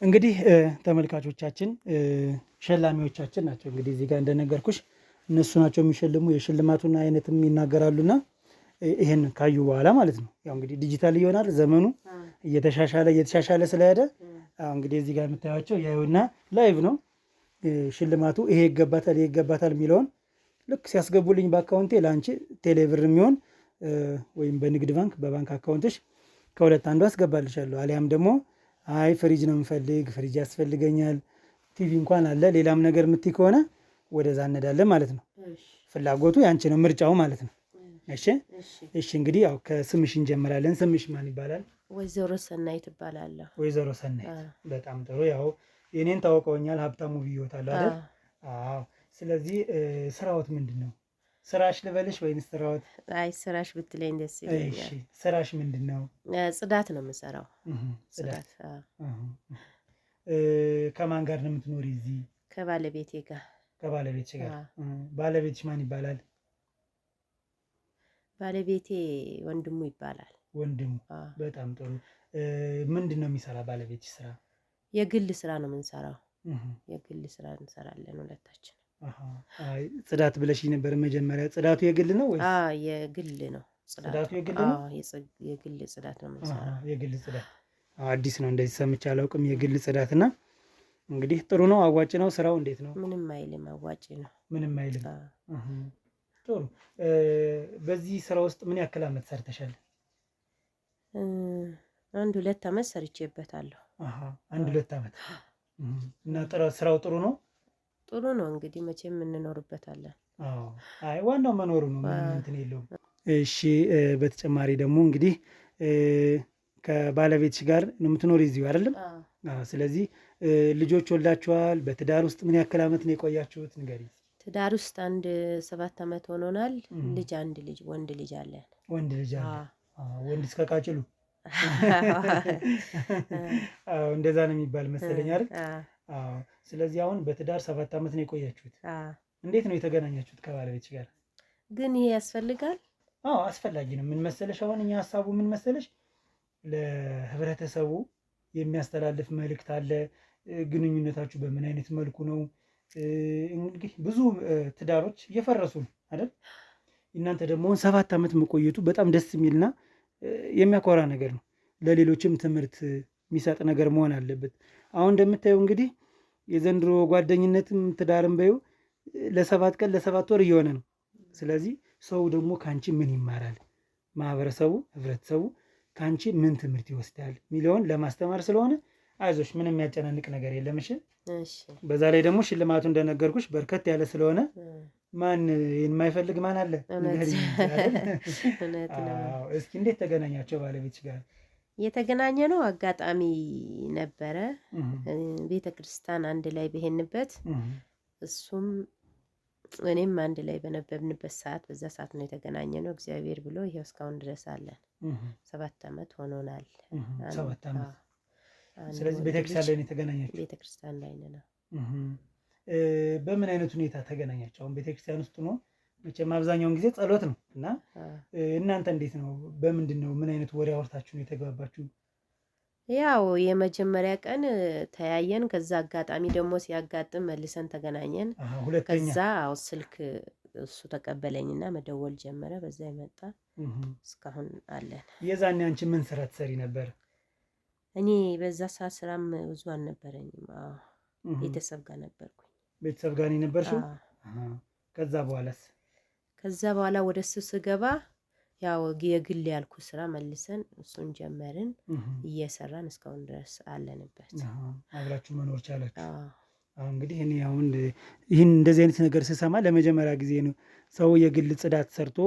እንግዲህ ተመልካቾቻችን ሸላሚዎቻችን ናቸው። እንግዲህ እዚህ ጋር እንደነገርኩሽ እነሱ ናቸው የሚሸልሙ። የሽልማቱን አይነትም ይናገራሉና ይሄን ካዩ በኋላ ማለት ነው ያው እንግዲህ ዲጂታል ይሆናል ዘመኑ እየተሻሻለ ስለሄደ እንግዲህ እዚህ ጋር የምታዩቸው ያዩና ላይቭ ነው ሽልማቱ። ይሄ ይገባታል የሚለውን ልክ ሲያስገቡልኝ በአካውንቴ ለአንቺ ቴሌብር የሚሆን ወይም በንግድ ባንክ በባንክ አካውንትሽ ከሁለት አንዱ አስገባልሻለሁ። አሊያም ደግሞ አይ ፍሪጅ ነው የምፈልግ፣ ፍሪጅ ያስፈልገኛል፣ ቲቪ እንኳን አለ፣ ሌላም ነገር የምትይ ከሆነ ወደዛ እንሄዳለን ማለት ነው። ፍላጎቱ ያንቺ ነው፣ ምርጫው ማለት ነው። እሺ እንግዲህ ያው ከስምሽ እንጀምራለን። ስምሽ ማን ይባላል? ወይዘሮ ሰናይት እባላለሁ። ወይዘሮ ሰናይት በጣም ጥሩ። ያው የኔን ታውቀውኛል፣ ሀብታሙ ብዬዎታለሁ አይደል? አዎ። ስለዚህ ስራዎት ምንድን ነው? ስራሽ ልበልሽ ወይንስ ስራዎት? አይ ስራሽ ብትለኝ ደስ ይለኛል። እሺ ስራሽ ምንድን ነው? ጽዳት ነው የምሰራው። ጽዳት። ከማን ጋር ነው የምትኖሪ እዚህ? ከባለቤቴ ጋር። ከባለቤትሽ ጋር። ባለቤትሽ ማን ይባላል? ባለቤቴ ወንድሙ ይባላል። ወንድሙ። በጣም ጥሩ። ምንድን ነው የሚሰራ ባለቤትሽ ስራ? የግል ስራ ነው የምንሰራው። የግል ስራ እንሰራለን ሁለታችን። ጽዳት ብለሽ ነበር መጀመሪያ። ጽዳቱ የግል ነው ወይስ? የግል ነው። ጽዳቱ የግል ነው። የግል ጽዳት ነው የምንሰራው። የግል ጽዳት አዲስ ነው፣ እንደዚህ ሰምቼ አላውቅም። የግል ጽዳትና እንግዲህ ጥሩ ነው። አዋጭ ነው ስራው? እንዴት ነው? ምንም አይልም፣ አዋጭ ነው። ምንም አይልም። ጥሩ። በዚህ ስራ ውስጥ ምን ያክል አመት ሰርተሻል? 1-2 አመት ሰርቼበታለሁ። 1-2 አመት። እና ስራው ጥሩ ነው? ጥሩ ነው። እንግዲህ መቼም እንኖርበታለን። አይ ዋናው መኖሩ ነው፣ ምንም እንትን የለውም። እሺ በተጨማሪ ደግሞ እንግዲህ ከባለቤትሽ ጋር ነው የምትኖሪ እዚሁ አይደለም? ስለዚህ ልጆች ወልዳችኋል? በትዳር ውስጥ ምን ያክል አመት ነው የቆያችሁት? ንገሪ። ትዳር ውስጥ 7 አመት ሆኖናል። አንድ ልጅ ወንድ ልጅ አለን። ወንድ ልጅ አለ? ወንድ እስከ ቃጭሉ እንደዛ ነው የሚባል መሰለኝ አይደል? ስለዚህ አሁን በትዳር 7 አመት ነው የቆያችሁት። እንዴት ነው የተገናኛችሁት ከባለቤትሽ ጋር? ግን ይሄ ያስፈልጋል? አስፈላጊ ነው። ምን መሰለሽ አሁን እኛ ሀሳቡ ምን መሰለሽ ለህብረተሰቡ የሚያስተላልፍ መልእክት አለ? ግንኙነታችሁ በምን አይነት መልኩ ነው? እንግዲህ ብዙ ትዳሮች እየፈረሱ ነው አይደል? እናንተ ደግሞ 7 ዓመት መቆየቱ በጣም ደስ የሚልና የሚያኮራ ነገር ነው። ለሌሎችም ትምህርት የሚሰጥ ነገር መሆን አለበት። አሁን እንደምታየው እንግዲህ የዘንድሮ ጓደኝነትም ትዳርም በይው ለ7 ቀን ለ7 ወር እየሆነ ነው። ስለዚህ ሰው ደግሞ ከአንቺ ምን ይማራል፣ ማህበረሰቡ ህብረተሰቡ ከአንቺ ምን ትምህርት ይወስዳል የሚለውን ለማስተማር ስለሆነ አይዞሽ፣ ምንም የሚያጨናንቅ ነገር የለም። እሺ። በዛ ላይ ደግሞ ሽልማቱ እንደነገርኩሽ በርከት ያለ ስለሆነ ማን የማይፈልግ ማን አለ? እስኪ እንዴት ተገናኛቸው ባለቤትሽ ጋር? የተገናኘ ነው አጋጣሚ ነበረ። ቤተ ክርስቲያን አንድ ላይ በሄንበት እሱም እኔም አንድ ላይ በነበብንበት ሰዓት በዛ ሰዓት ነው የተገናኘ ነው። እግዚአብሔር ብሎ ይሄው እስካሁን ድረስ አለን። 7 ዓመት ሆኖናል። 7 ዓመት። ስለዚህ ቤተክርስቲያን ላይ ነው የተገናኛችሁ? ቤተክርስቲያን ላይ ነው። በምን አይነት ሁኔታ ተገናኛችሁ? አሁን ቤተክርስቲያን ውስጥ ነው መቼም አብዛኛውን ጊዜ ጸሎት ነው እና እናንተ እንዴት ነው? በምንድን ነው? ምን አይነት ወሬ አውርታችሁ ነው የተግባባችሁ? ያው የመጀመሪያ ቀን ተያየን። ከዛ አጋጣሚ ደግሞ ሲያጋጥም መልሰን ተገናኘን። ከዛ ስልክ እሱ ተቀበለኝና መደወል ጀመረ። በዛ ይመጣ እስካሁን አለን። የዛኔ አንቺ ምን ስራ ትሰሪ ነበር? እኔ በዛ ሰዓት ስራም ብዙ አልነበረኝም። ቤተሰብ ጋር ነበርኩኝ። ቤተሰብ ጋር ነው ነበርሽው? ከዛ በኋላስ? ከዛ በኋላ ወደ እሱ ስገባ ያው የግል ያልኩ ስራ መልሰን እሱን ጀመርን። እየሰራን እስካሁን ድረስ አለንበት። አብራችሁ መኖር ቻላችሁ? አሁን እንግዲህ እኔ አሁን ይህን እንደዚህ አይነት ነገር ስሰማ ለመጀመሪያ ጊዜ ነው። ሰው የግል ጽዳት ሰርቶ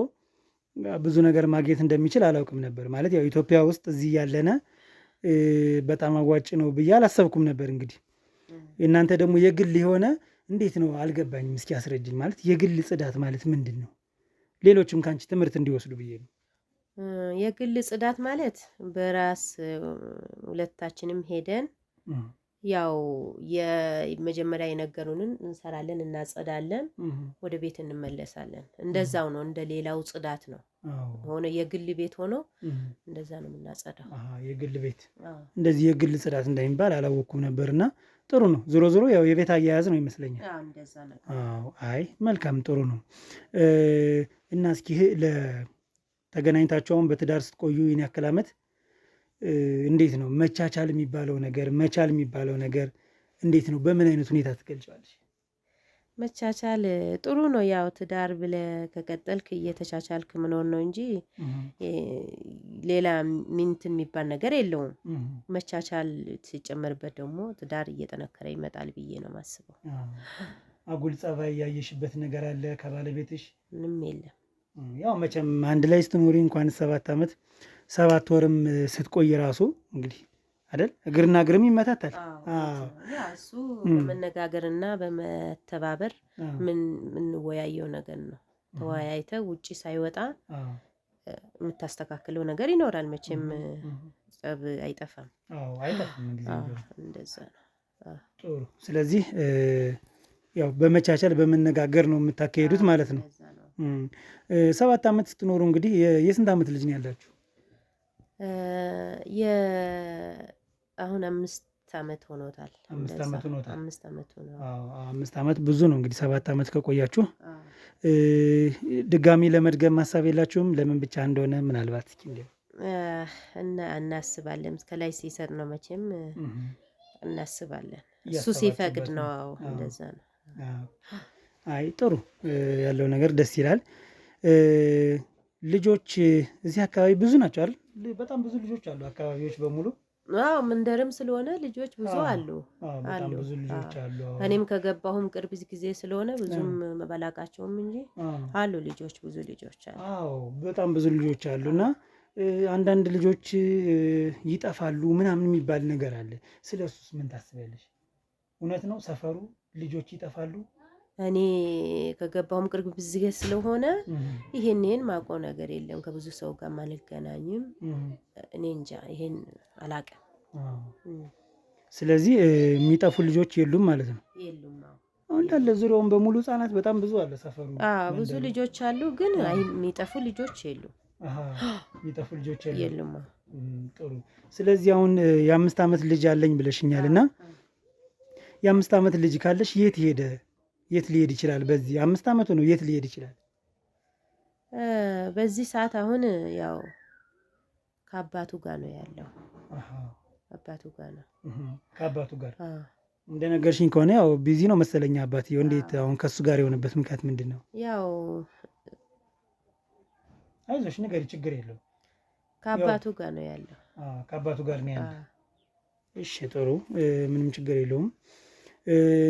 ብዙ ነገር ማግኘት እንደሚችል አላውቅም ነበር። ማለት ያው ኢትዮጵያ ውስጥ እዚህ ያለነ በጣም አዋጭ ነው ብዬ አላሰብኩም ነበር። እንግዲህ እናንተ ደግሞ የግል የሆነ እንዴት ነው አልገባኝም። እስኪ አስረጅኝ። ማለት የግል ጽዳት ማለት ምንድን ነው? ሌሎችም ካንቺ ትምህርት እንዲወስዱ ብዬ ነው። የግል ጽዳት ማለት በራስ ሁለታችንም ሄደን ያው የመጀመሪያ የነገሩንን እንሰራለን፣ እናጸዳለን፣ ወደ ቤት እንመለሳለን። እንደዛው ነው። እንደ ሌላው ጽዳት ነው ሆነ የግል ቤት ሆኖ እንደዛ ነው የምናጸዳው። የግል ቤት እንደዚህ የግል ጽዳት እንደሚባል አላወኩም ነበርና ጥሩ ነው። ዞሮ ዞሮ ያው የቤት አያያዝ ነው ይመስለኛል። እንደዛ ነው። አይ መልካም ጥሩ ነው። እና እስኪ ለተገናኝታችሁ አሁን በትዳር ስትቆዩ ይህን ያክል ዓመት እንዴት ነው መቻቻል የሚባለው ነገር መቻል የሚባለው ነገር እንዴት ነው? በምን አይነት ሁኔታ ትገልጫለሽ? መቻቻል ጥሩ ነው። ያው ትዳር ብለህ ከቀጠልክ እየተቻቻልክ ምኖር ነው እንጂ ሌላ ምንትን የሚባል ነገር የለውም። መቻቻል ሲጨመርበት ደግሞ ትዳር እየጠነከረ ይመጣል ብዬ ነው የማስበው። አጉል ጸባይ ያየሽበት ነገር አለ ከባለቤትሽ? ምንም የለም። ያው መቼም አንድ ላይ ስትኖሪ እንኳን 7 ዓመት 7 ወርም ስትቆይ ራሱ እንግዲህ አይደል እግርና እግርም ይመታታል። እሱ በመነጋገርና በመተባበር የምንወያየው ነገር ነው። ተወያይተህ ውጪ ሳይወጣ የምታስተካክለው ነገር ይኖራል። መቼም ጸብ አይጠፋም። አይጠፋም። እንደዛ ነው። ጥሩ። ስለዚህ ያው በመቻቻል በመነጋገር ነው የምታካሄዱት ማለት ነው። 7 ዓመት ስትኖሩ እንግዲህ የስንት ዓመት ልጅ ነው ያላችሁ? አሁን 5 ዓመት ሆኖታል። 5 ዓመት ሆኖታል። 5 ዓመት ሆኖታል። 5 ዓመት ብዙ ነው እንግዲህ 7 ዓመት ከቆያችሁ። ድጋሚ ለመድገም ማሳብ የላችሁም? ለምን ብቻ እንደሆነ ምናልባት እስኪ እናስባለን። ከላይ ሲሰጥ ነው መቼም እናስባለን። እሱ ሲፈቅድ ነው። እንደዛ ነው። አይ ጥሩ ያለው ነገር ደስ ይላል። ልጆች እዚህ አካባቢ ብዙ ናቸው አይደል? በጣም ብዙ ልጆች አሉ አካባቢዎች በሙሉ። መንደርም ስለሆነ ልጆች ብዙ አሉ። በጣም ብዙ ልጆች አሉ። እኔም ከገባሁም ቅርብ ጊዜ ስለሆነ ብዙም መባላቃቸውም እንጂ አሉ ልጆች፣ ብዙ ልጆች አሉ። በጣም ብዙ ልጆች አሉና አንዳንድ ልጆች ይጠፋሉ ምናምን የሚባል ነገር አለ። ስለሱስ ምን ታስቢያለሽ? እውነት ነው ሰፈሩ ልጆች ይጠፋሉ? እኔ ከገባሁም ቅርብ ጊዜ ስለሆነ ይሄን ማውቀው ነገር የለም። ከብዙ ሰው ጋር አልገናኝም። እኔ እንጃ ይሄን አላውቅም። ስለዚህ የሚጠፉ ልጆች የሉም ማለት ነው? የሉም። እንዳለ ዙሪያውን በሙሉ ህጻናት በጣም ብዙ አለ ሰፈሩ። ብዙ ልጆች አሉ፣ ግን የሚጠፉ ልጆች የሉም። የሚጠፉ ልጆች የሉም። ጥሩ። ስለዚህ አሁን የ5 ዓመት ልጅ አለኝ ብለሽኛል እና የ5 ዓመት ልጅ ካለሽ የት ሊሄድ ይችላል? በዚህ 5 ዓመቱ ነው የት ሊሄድ ይችላል? በዚህ ሰዓት አሁን ያው ከአባቱ ጋር ነው ያለው። አባቱ ጋር ነው። ከአባቱ ጋር እንደነገርሽኝ ከሆነ ያው ቢዚ ነው መሰለኝ አባትየው። እንዴት አሁን ከሱ ጋር የሆነበት ምክንያት ምንድን ነው? ያው አይዞሽ ንገሪ፣ ችግር የለው። ከአባቱ ጋር ነው ያለው። ከአባቱ ጋር ነው ያለው። እሺ ጥሩ፣ ምንም ችግር የለውም።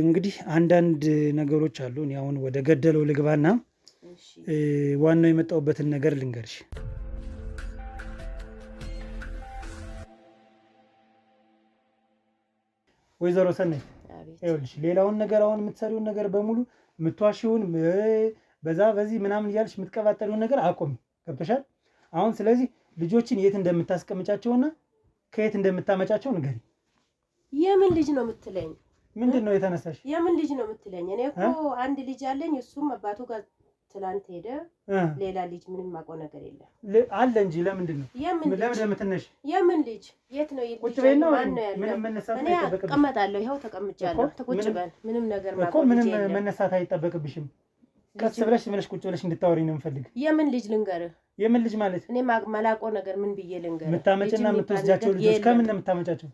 እንግዲህ አንዳንድ ነገሮች አሉ። እኔ አሁን ወደ ገደለው ልግባና ዋናው የመጣሁበትን ነገር ልንገርሽ። ወይዘሮ ሰናይት ይኸውልሽ፣ ሌላውን ነገር አሁን የምትሰሪውን ነገር በሙሉ የምትዋሽውን በዚህ ምናምን እያልሽ የምትቀባጠሪውን ነገር አቆሚ። ገብቶሻል? አሁን ስለዚህ ልጆችን የት እንደምታስቀምጫቸውና ከየት እንደምታመጫቸው ንገሪ። የምን ልጅ ነው የምትለኝ? ምንድን ነው የተነሳሽ? የምን ልጅ ነው የምትለኝ? እኔ እኮ አንድ ልጅ አለኝ። እሱም አባቱ ጋር ትላንት ሄደ። ሌላ ልጅ ምንም የማውቀው ነገር የለም አለ እንጂ። ለምንድን ነው የምትነሽ? የምን ልጅ የት ነው? ቁጭ በይ ነው። ምንም መነሳት አይጠበቅብሽም። እቀመጣለሁ። ይኸው ተቀምጫለሁ። ቁጭ በል። ምንም ነገር ማቆም ምንም መነሳት አይጠበቅብሽም። ቀስ ብለሽ ቁጭ ብለሽ እንድታወሪኝ ነው የምፈልግ። የምን ልጅ ልንገርህ? የምን ልጅ ማለት? እኔ ማላውቀው ነገር ምን ብዬ ልንገርህ? የምታመጭና የምትወስጃቸው ልጆች ከምን ነው የምታመጫቸው?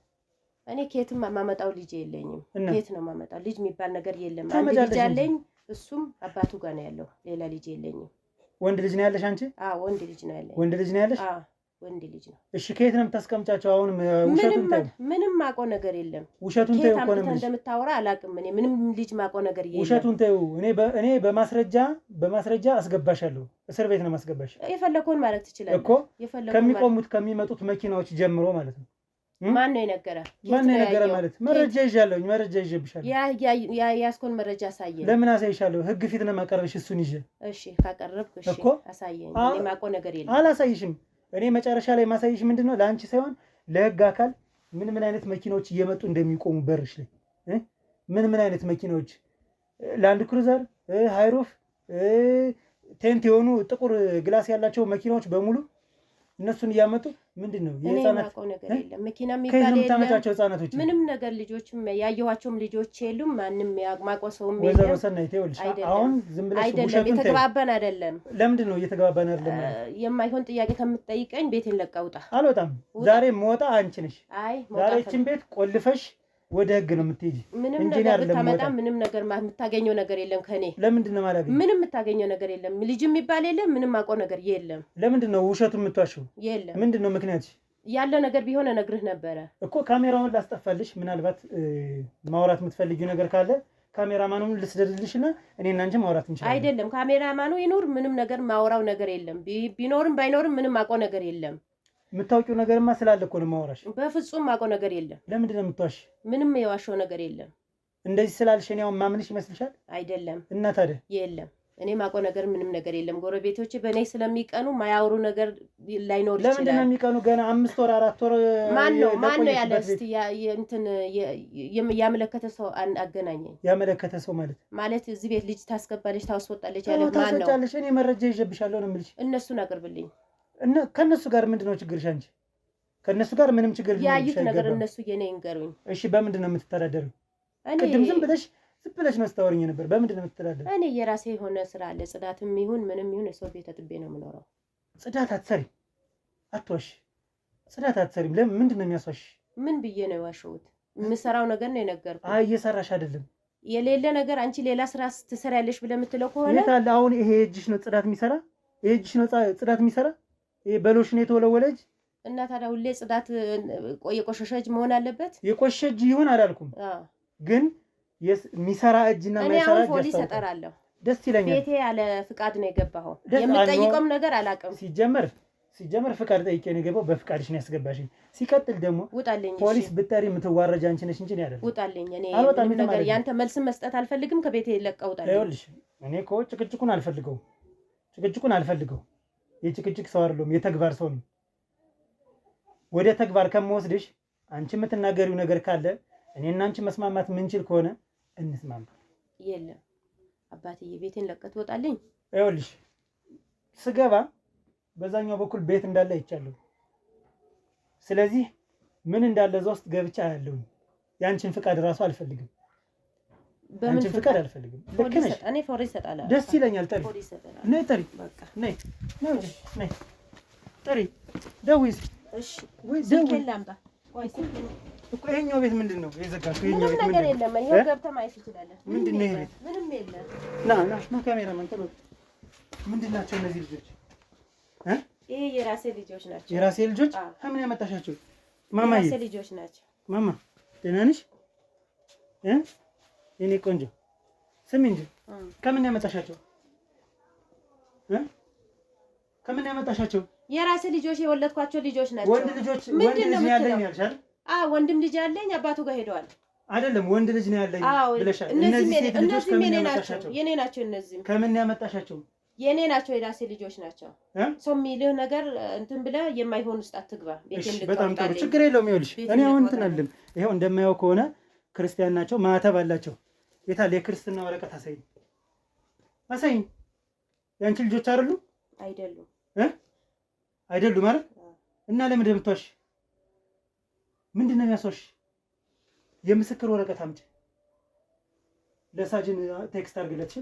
እኔ ከየትም ማመጣው ልጅ የለኝም። ከየት ነው ማመጣው? ልጅ የሚባል ነገር የለም። አንድ ልጅ አለኝ። እሱም አባቱ ጋር ነው ያለው። ሌላ ልጅ የለኝም። ወንድ ልጅ ነው ያለሽ አንቺ? አዎ ወንድ ልጅ ነው ያለኝ። ወንድ ልጅ ነው ያለሽ? አዎ ወንድ ልጅ ነው። እሺ ከየት ነው የምታስቀምጫቸው? አሁን ውሸቱን ተይው። ምንም ማውቀው ነገር የለም። ውሸቱን ተይው እኮ ነው የምልሽ። እንደምታወራ አላውቅም። እኔ ምንም ልጅ ማውቀው ነገር የለም። ውሸቱን ተይው። እኔ በማስረጃ አስገባሻለሁ። እስር ቤት ነው ማስገባሽ። የፈለከውን ማለት ትችላለህ እኮ ከሚመጡት መኪናዎች ጀምሮ ማለት ነው። ማን ነው የነገረ? ማለት መረጃ ይዣለሁ። መረጃ ይዤብሻለሁ። ያስኮን መረጃ አሳየኝ። ለምን አሳይሻለሁ? ህግ ፊት ነው የማቀርብሽ። እሱን ይዤ እሺ ካቀረብክ እሺ አሳየኝ። እኔ ማውቀው ነገር የለም። አላሳይሽም። እኔ መጨረሻ ላይ ማሳይሽ ምንድነው ለአንቺ ሳይሆን ለህግ አካል ምን አይነት መኪናዎች እየመጡ እንደሚቆሙ በርሽ ላይ ምን አይነት መኪናዎች ላንድ ክሩዘር፣ ሃይሩፍ፣ ቴንት የሆኑ ጥቁር ግላስ ያላቸው መኪናዎች በሙሉ እነሱን እያመጡ ምንድነው የህፃናት ነገር የለም። መኪና የሚባል የለም። ህፃናቶች ምንም ነገር ልጆችም ያየኋቸውም ልጆች የሉም። ማንም ያማቆ ሰውም የለም። ወይዘሮ ሰናይት ይኸውልሽ፣ አሁን ዝም ብለሽ አይደለም የተግባባን አይደለም። ለምንድን ነው እየተግባባን አይደለም? የማይሆን ጥያቄ ከምትጠይቀኝ ቤቴን ለቀህ ውጣ። አልወጣም። ዛሬ የምወጣ አንቺ ነሽ። አይ ዛሬ እችን ቤት ቆልፈሽ ወደ ህግ ነው የምትሄጂ። ምንም ነገር ብታመጣ ምንም ነገር የምታገኘው ነገር የለም ከኔ። ለምንድን ነው ማለት? ምንም የምታገኘው ነገር የለም። ልጅ የሚባል የለም። ምንም አውቀው ነገር የለም። ለምንድን ነው ውሸቱን የምትዋሽው? የለም። ምንድን ነው ምክንያትሽ? ያለው ነገር ቢሆን እነግርህ ነበረ እኮ። ካሜራውን ላስጠፋልሽ። ምናልባት ማውራት የምትፈልጊው ነገር ካለ ካሜራማኑን ልስደድልሽና እኔና አንቺ ማውራት እንችላለን። አይደለም ካሜራማኑ ይኖር ምንም ነገር ማውራው ነገር የለም። ቢኖርም ባይኖርም ምንም አውቀው ነገር የለም። የምታውቂው ነገርማ ስላለ እኮ ነው የማወራሽ። በፍጹም አውቀው ነገር የለም። ለምንድን ነው የምትዋሽ? ምንም የዋሸው ነገር የለም። እንደዚህ ስላልሽ እኔ አሁን ማምንሽ ይመስልሻል? አይደለም። እና ታዲያ? የለም። እኔ ማውቀው ነገር ምንም ነገር የለም። ጎረቤቶቼ በእኔ ስለሚቀኑ ማያወሩ ነገር ላይኖር ይችላል። ለምንድን ነው የሚቀኑ? ገና 5 ወር 4 ወር ማን ነው ያለ? እስቲ እንትን ያመለከተ ሰው አገናኘኝ። ያመለከተ ሰው ማለት እዚህ ቤት ልጅ ታስገባለች ታስወጣለች ያለ ማን ነው? ታስወጣለች። እኔ መረጃ ይዤብሻለሁ ነው የምልሽ። እነሱን አቅርብልኝ። እና ከነሱ ጋር ምንድነው ችግርሽ አንቺ? ከነሱ ጋር ምንም ችግር የለም። ያዩት ነገር እነሱ የኔ ይንገሩኝ። እሺ በምንድን ነው የምትተዳደሪው? ቅድም ዝም ብለሽ ነው ስታወሪኝ ነበር። በምንድን ነው የምትተዳደሪው? እኔ የራሴ የሆነ ስራ አለ። ጽዳትም ይሁን ምንም ይሁን የሰው ቤት አጥቤ ነው የምኖረው። ጽዳት አትሰሪም? አትዋሽ። ጽዳት አትሰሪም? ለምን? ምንድን ነው የሚያስዋሽ? ምን ብዬ ነው የዋሸሁት? የምሰራው ነገር ነው የነገርኩት። አይ እየሰራሽ አይደለም። የሌለ ነገር አንቺ ሌላ ስራ ትሰሪያለሽ ብለህ የምትለው ከሆነ የት አለ? አሁን ይሄ እጅሽ ነው ጽዳት የሚሰራ? ይሄ እጅሽ ነው ጽዳት የሚሰራ? ይሄ በሎሽን የተወለወለ እጅ እና ታዲያ ሁሌ ጽዳት የቆሸሸ እጅ መሆን አለበት? የቆሸሸ እጅ ይሁን አላልኩም፣ ግን የሚሰራ እጅና የማይሰራ እጅ ፖሊስ እጠራለሁ። ደስ ይለኛል። ቤቴ ያለ ፍቃድ ነው የገባኸው። የምጠይቀውም ነገር አላውቅም። ሲጀመር ፍቃድ ጠይቄ ነው የገባው። በፍቃድሽ ነው ያስገባሽኝ። ሲቀጥል ደግሞ ውጣልኝ። ፖሊስ ብጠሪ የምትዋረጅ አንቺ ነሽ እንጂ አይደለም። ውጣልኝ። እኔ ነገር ያንተ መልስ መስጠት አልፈልግም። ከቤቴ ለቀህ ውጣልኝ። ይኸውልሽ እኔ እኮ ጭቅጭቁን አልፈልገው። የጭቅጭቅ ሰው አይደለም፣ የተግባር ሰው ነኝ። ወደ ተግባር ከምወስድሽ አንቺ የምትናገሪው ነገር ካለ እኔና አንቺ መስማማት ምንችል ከሆነ እንስማማ። የለም አባትዬ ቤቴን ለቀህ ትወጣልኝ። ይኸውልሽ ስገባ በዛኛው በኩል ቤት እንዳለ አይቻለሁ። ስለዚህ ምን እንዳለ እዛ ውስጥ ገብቻ ያለውኝ ያንቺን ፍቃድ ራሱ አልፈልግም። ያንቺን ፍቃድ አልፈልግም። ልክ ነሽ። እኔ ፖሊስ እሰጣለሁ። ደስ ይለኛል። ጠሪ ነይ፣ ጠሪ በቃ ነይ፣ ነይ፣ ጠሪ ደውይ። እሺ ወይ ስልኬን ላምጣ። ቆይ እኮ ይሄኛው ቤት ምንድን ነው የዘጋሽው? ይሄኛው ቤት ነገር የለም። ይሄው ገብተህ ማየት ትችላለህ። ምንድን ነው ይሄ ቤት? ምንም የለም። ና ካሜራማን ተሎ። ምንድን ናቸው እነዚህ ልጆች? ይሄ የራሴ ልጆች ናቸው። የራሴ ልጆች? ከምን ያመጣሻቸው? ማማዬ የራሴ ልጆች ናቸው። ማማ ደህና ነሽ? የኔ ቆንጆ ስሚ እንጂ ከምን ያመጣሻቸው? ከምን ያመጣሻቸው? የራሴ ልጆች የወለድኳቸው ልጆች ናቸው። ወንድ ልጆች ወንድ ልጅ ነው ያለኝ ያልሻል? ወንድም ልጅ ያለኝ አባቱ ጋር ሄደዋል። አይደለም ወንድ ልጅ ነው ያለኝ ብለሻል። እነዚህ ልጆች ከምን ያመጣሻቸው? የኔ ናቸው። እነዚህ ከምን ያመጣሻቸው? የኔ ናቸው። የራሴ ልጆች ናቸው። ሰው የሚልህ ነገር እንትን ብለህ የማይሆን ውስጥ አትግባ። በጣም ጥሩ ችግር የለውም። ይኸውልሽ እኔ አሁን እንትን አለም ይኸው እንደማየው ከሆነ ክርስቲያን ናቸው፣ ማተብ አላቸው። የታለ የክርስትና ወረቀት? አሳይኝ፣ አሳይኝ። ያንቺ ልጆች አይደሉ? አይደሉም። አይደሉም ማለት እና ለምን እንደምትዋሽ ምንድን ነው የሚያስዋሽ? የምስክር ወረቀት አምጪ። ለሳጅን ቴክስት አድርግለት፣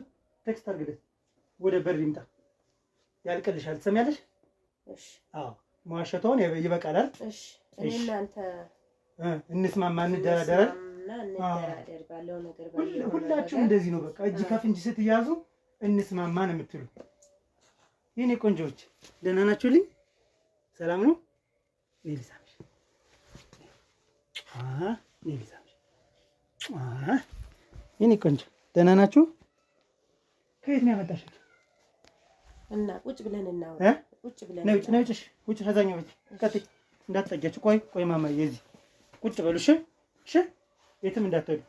ቴክስት አድርግለት። ወደ በር ይምጣ፣ ያልቅልሻል። ትሰሚያለሽ? እሺ። አዎ መዋሸቷን ይበቃላል። እሺ። እኔ እናንተ እንስማማ፣ እንደራደራል። እንደራደር ባለው ነገር ባለው ሁላችሁም እንደዚህ ነው። በቃ እጅ ከፍንጅ ስትያዙ እንስማማ ነው የምትሉ። የኔ ቆንጆዎች ደህና ናችሁልኝ? ሰላም ነው? ኔሊሳምሽ ኔሊሳምሽ የኔ ቆንጆ ደህና ናችሁ? ከየት ነው ያመጣሽው? እና ቁጭ ብለን እናወራ። ቁጭ ብለን ነው ውጭ ውጭ ከዛኛው ቤት ቀጥይ፣ እንዳትጠጊያችሁ። ቆይ ማማ የዚህ ቁጭ በሉ። እሺ የትም እንዳትሄዱ።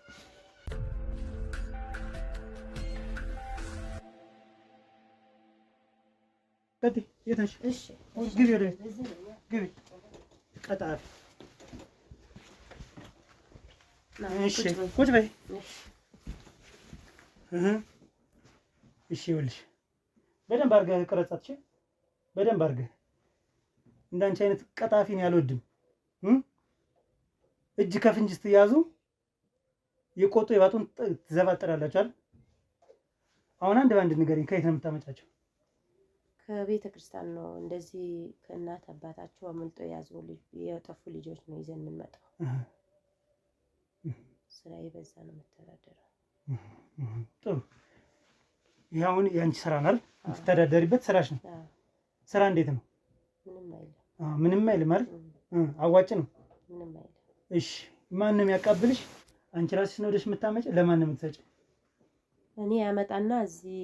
ቀጥይ። የት ነሽ? እሺ ግቢ፣ ወደ ግቢ። ቀጣፊ እሺ ቁጭ በይ። እሺ ይኸውልሽ በደንብ አድርገህ ቅረጻት። በደንብ አድርገህ እንዳንቺ አይነት ቀጣፊን ያልወድም። እጅ ከፍንጅ ስትያዙ የቆጡ የባጡን ትዘባጥራላችሁ አይደል? አሁን አንድ ባንድ ንገሪኝ፣ ከየት ነው የምታመጫቸው? ከቤተ ክርስቲያን ነው። እንደዚህ ከእናት አባታቸው አምልጦ የጠፉ ልጆች ነው ይዘን የምንመጣው። ስራ የበዛ ነው የምተዳደረው። ጥሩ። ይሄ አሁን የአንቺ ስራ ነው አይደል? የምትተዳደሪበት ስራሽ ነው። ስራ እንዴት ነው? ምንም አይልም አይደል? አዋጭ ነው? ምንም አይልም። እሺ ማን ነው የሚያቃብልሽ? አንቺ ራስሽ ነው ወደሽ የምታመጭ? ለማን ነው የምትሰጪው? እኔ ያመጣና እዚህ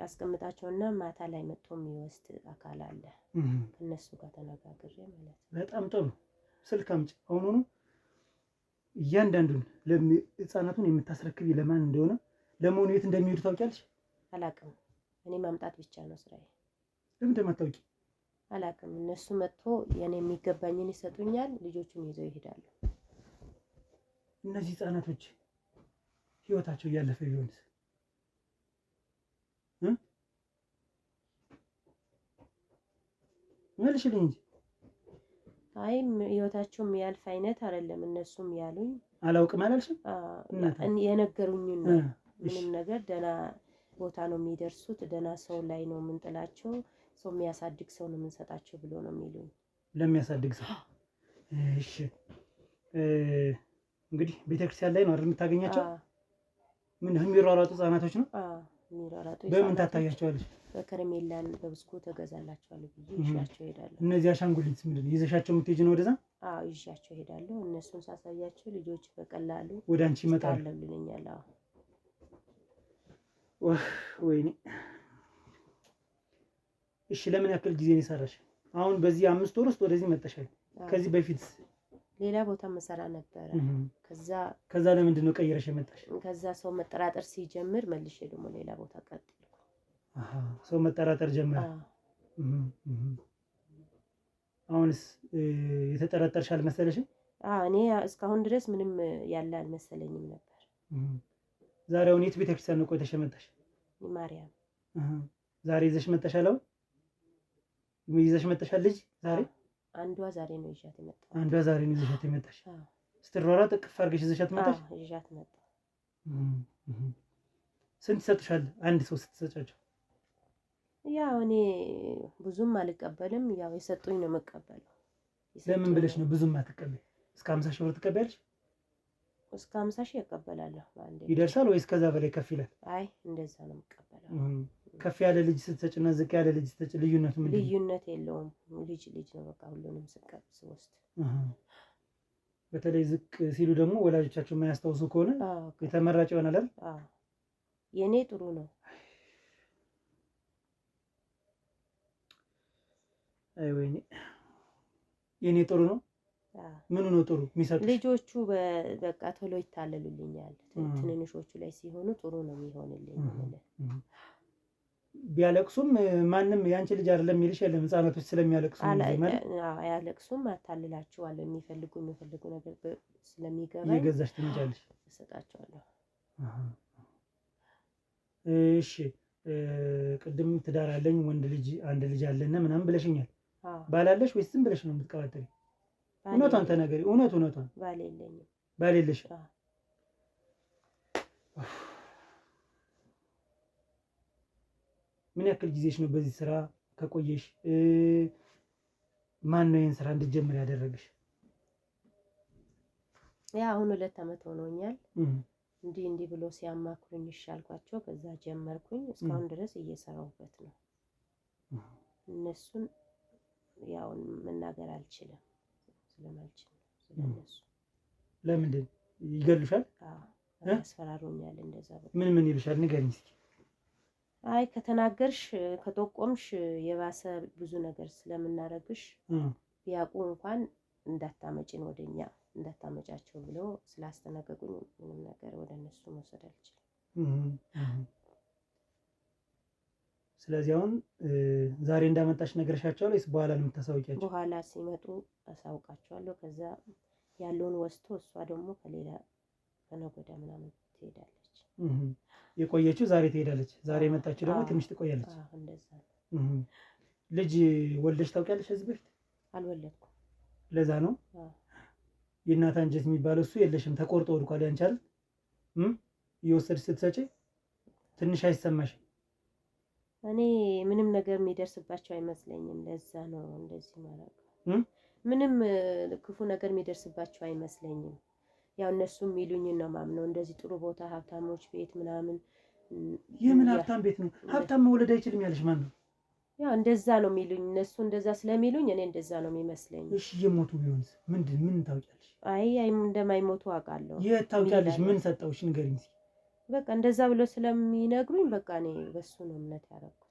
አስቀምጣቸውና ማታ ላይ መጥቶ የሚወስድ አካል አለ። ከነሱ ጋር ተነጋግሬ ማለት ነው። በጣም ጥሩ። ስልክ አምጪ አሁኑኑ። እያንዳንዱን ህፃናቱን የምታስረክቢ ለማን እንደሆነ ለመሆኑ የት እንደሚሄዱ ታውቂያለሽ? አላውቅም። እኔ ማምጣት ብቻ ነው ስራዬ። ለምን እንደማታውቂ? አላውቅም። እነሱ መጥቶ የኔ የሚገባኝን ይሰጡኛል፣ ልጆቹን ይዘው ይሄዳሉ። እነዚህ ህፃናቶች ህይወታቸው እያለፈ ቢሆንስ? መልሽልኝ እንጂ። አይ ህይወታቸው የሚያልፍ አይነት አይደለም። እነሱም ያሉኝ አላውቅም አላልሽም? የነገሩኝን ነው። ምንም ነገር ደህና ቦታ ነው የሚደርሱት፣ ደህና ሰው ላይ ነው የምንጥላቸው፣ ሰው የሚያሳድግ ሰው ነው የምንሰጣቸው ብሎ ነው የሚሉኝ። ለሚያሳድግ ሰው። እሺ እንግዲህ ቤተክርስቲያን ላይ ነው አይደል የምታገኛቸው? ምን የሚሯሯጡ ህፃናቶች ነው? የሚሯሯጡ። በምን ታታያቸዋለሽ? በከረሜላን በብስኩት እገዛላቸዋለሁ ብዬ ይዣቸው እሄዳለሁ። እነዚህ አሻንጉሊት ምንድን ነው ይዘሻቸው የምትሄጂ ነው ወደዛ? አዎ ይዣቸው እሄዳለሁ። እነሱን ሳሳያቸው ልጆች በቀላሉ ወደ አንቺ ይመጣሉ። ይለኛል። አዎ ወይኔ። እሺ ለምን ያክል ጊዜ ነው የሰራሽ? አሁን በዚህ 5 ወር ውስጥ ወደዚህ መጣሻል። ከዚህ በፊት ሌላ ቦታ መሰራ ነበረ። ከዛ ለምንድን ነው ቀይረሽ የመጣሽ? ከዛ ሰው መጠራጠር ሲጀምር መልሼ ደግሞ ሌላ ቦታ ቀጥልኩ። ሰው መጠራጠር ጀመረ። አሁንስ የተጠራጠርሽ አልመሰለሽም? እኔ እስካሁን ድረስ ምንም ያለ አልመሰለኝም ነበር። ዛሬ አሁን የት ቤተክርስቲያን ነው ቆይተሽ የመጣሽ? ማርያም። ዛሬ ይዘሽ መጣሻል? አሁን ይዘሽ መጣሻል ልጅ ዛሬ? አንዷ ዛሬ ነው ይዣት የመጣው። አንዷ ዛሬ ነው ይዣት የመጣሽ? ስትሯሯጥ እቅፍ አድርገሽ ይዘሻት መጣሽ? ይዣት መጣ። ስንት ይሰጥሻል አንድ ሰው ስትሰጫቸው? ያው እኔ ብዙም አልቀበልም፣ ያው የሰጡኝ ነው የምቀበለው። ለምን ብለሽ ነው ብዙም አትቀበል? እስከ 50 ሺህ ብር ትቀበያለሽ? እስከ 50 ሺህ እቀበላለሁ ባንዴ። ይደርሳል ወይስ ከዛ በላይ ከፍ ይላል? አይ እንደዛ ነው የምቀበለው። ከፍ ያለ ልጅ ስትሰጭና ዝቅ ያለ ልጅ ስትሰጭ ልዩነቱ ምንድን ነው? ልዩነት የለውም። ልጅ ነው በቃ ሁሉንም ስወስድ። በተለይ ዝቅ ሲሉ ደግሞ ወላጆቻቸው የማያስታውሱ ከሆነ የተመራጭ ይሆናል አይደል? የኔ ጥሩ ነው። አይ ወይኔ የኔ ጥሩ ነው። ምኑ ነው ጥሩ የሚሰጡሽ? ልጆቹ በቃ ቶሎ ይታለሉልኛል። ትንንሾቹ ላይ ሲሆኑ ጥሩ ነው የሚሆንልኝ። ቢያለቅሱም ማንም ያንቺ ልጅ አይደለም የሚልሽ የለም። ህፃናቶች ስለሚያለቅሱ አያለቅሱም። አታልላቸዋለሁ። የሚፈልጉ ነገር ስለሚገባኝ እየገዛሽ ትመጫለሽ፣ እሰጣቸዋለሁ። እሺ ቅድም ትዳር አለኝ ወንድ ልጅ አንድ ልጅ አለና ምናምን ብለሽኛል። ባላለሽ ወይስ ዝም ብለሽ ነው የምትቀባጠሪ? እውነቷን ተናገሪ። እውነቷን። ባል የለኝም። ባል የለሽ? ምን ያክል ጊዜሽ ነው በዚህ ስራ ከቆየሽ? ማን ነው ይሄን ስራ እንድትጀምር ያደረገሽ? ያ አሁን 2 ዓመት ሆኖኛል። እንዲህ ብሎ ሲያማክሩኝ ይሻልኳቸው ከዛ ጀመርኩኝ። እስካሁን ድረስ እየሰራሁበት ነው። እነሱን ያው መናገር አልችልም ስለማልችል ስለነሱ። ለምንድን ይገሉሻል? ያስፈራሩኛል። እንደዛ ምን ይሉሻል? ንገሪኝ እስኪ። አይ ከተናገርሽ ከጠቆምሽ የባሰ ብዙ ነገር ስለምናረግሽ ቢያውቁ እንኳን እንዳታመጪን ወደኛ እንዳታመጫቸው ብለው ስላስተናገቁኝ ምንም ነገር ወደ እነሱ መውሰድ አልችልም። ስለዚህ አሁን ዛሬ እንዳመጣሽ ነገርሻቸዋል ወይስ በኋላ ነው የምታሳውቂያቸው? በኋላ ሲመጡ አሳውቃቸዋለሁ። ከዛ ያለውን ወስቶ እሷ ደግሞ ከሌላ ከነገ ወዲያ ምናምን ትሄዳለች። የቆየችው ዛሬ ትሄዳለች። ዛሬ የመጣችው ደግሞ ትንሽ ትቆያለች። እንደዛ ነው። ልጅ ወልደሽ ታውቂያለሽ? እዚህ በፊት አልወለድኩም። ለዛ ነው የእናት አንጀት የሚባለው እሱ የለሽም፣ ተቆርጦ ወድቋል። ያንቻል እየወሰድሽ ስትሰጪ ትንሽ አይሰማሽም? እኔ ምንም ነገር የሚደርስባቸው አይመስለኝም። ለዛ ነው እንደዚህ ማለት ምንም ክፉ ነገር የሚደርስባቸው አይመስለኝም። ያው እነሱ የሚሉኝን ነው ማምነው። እንደዚህ ጥሩ ቦታ ሀብታሞች ቤት ምናምን። የምን ሀብታም ቤት ነው? ሀብታም መውለድ አይችልም ያለሽ ማን ነው? ያው እንደዛ ነው የሚሉኝ እነሱ። እንደዛ ስለሚሉኝ እኔ እንደዛ ነው የሚመስለኝ። እሺ የሞቱ ቢሆንስ ምን ታውቂያለሽ? አይ እንደማይሞቱ አውቃለሁ። የት ታውቂያለሽ? ምን ሰጠውሽ? ንገሪኝ እስኪ። በቃ እንደዛ ብሎ ስለሚነግሩኝ በቃ እኔ በሱ ነው እምነት ያደረኩት።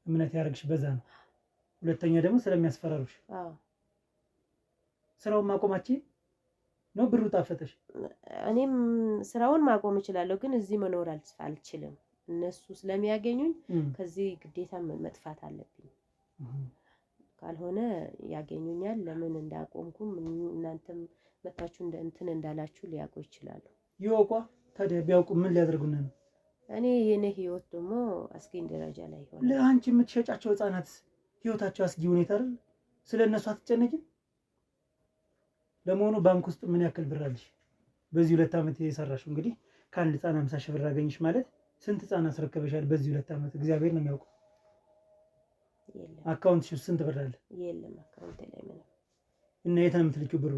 እምነት ያደረግሽ በዛ ነው። ሁለተኛ ደግሞ ስለሚያስፈራሩሽ። ስራውን ማቆማችን ነው? ብሩ ጣፈጠሽ? እኔም ስራውን ማቆም እችላለሁ፣ ግን እዚህ መኖር አልችልም። እነሱ ስለሚያገኙኝ ከዚህ ግዴታ መጥፋት አለብኝ። ካልሆነ ያገኙኛል። ለምን እንዳቆምኩም እናንተም መታችሁ እንትን እንዳላችሁ ሊያውቁ ይችላሉ። ይወቋ። ታዲያ ቢያውቁ ምን ሊያደርጉን ነው? እኔ የኔ ህይወት ደግሞ አስጊ ደረጃ ላይ ሆነ። ለአንቺ የምትሸጫቸው ህፃናት ህይወታቸው አስጊ ሁኔታ አይደል? ስለነሱ አትጨነቂም? ለመሆኑ ባንክ ውስጥ ምን ያክል ብር አለሽ? በዚህ 2 ዓመት የሰራሽው እንግዲህ ከአንድ ህፃን 50 ሺህ ብር አገኘሽ ማለት ስንት ህፃን አስረከበሻል በዚህ 2 ዓመት? እግዚአብሔር ነው የሚያውቀው። አካውንትሽ ውስጥ ስንት ብር አለ? የለም አካውንት ላይ ምንም። እና የት ነው የምትልኪው ብሩ?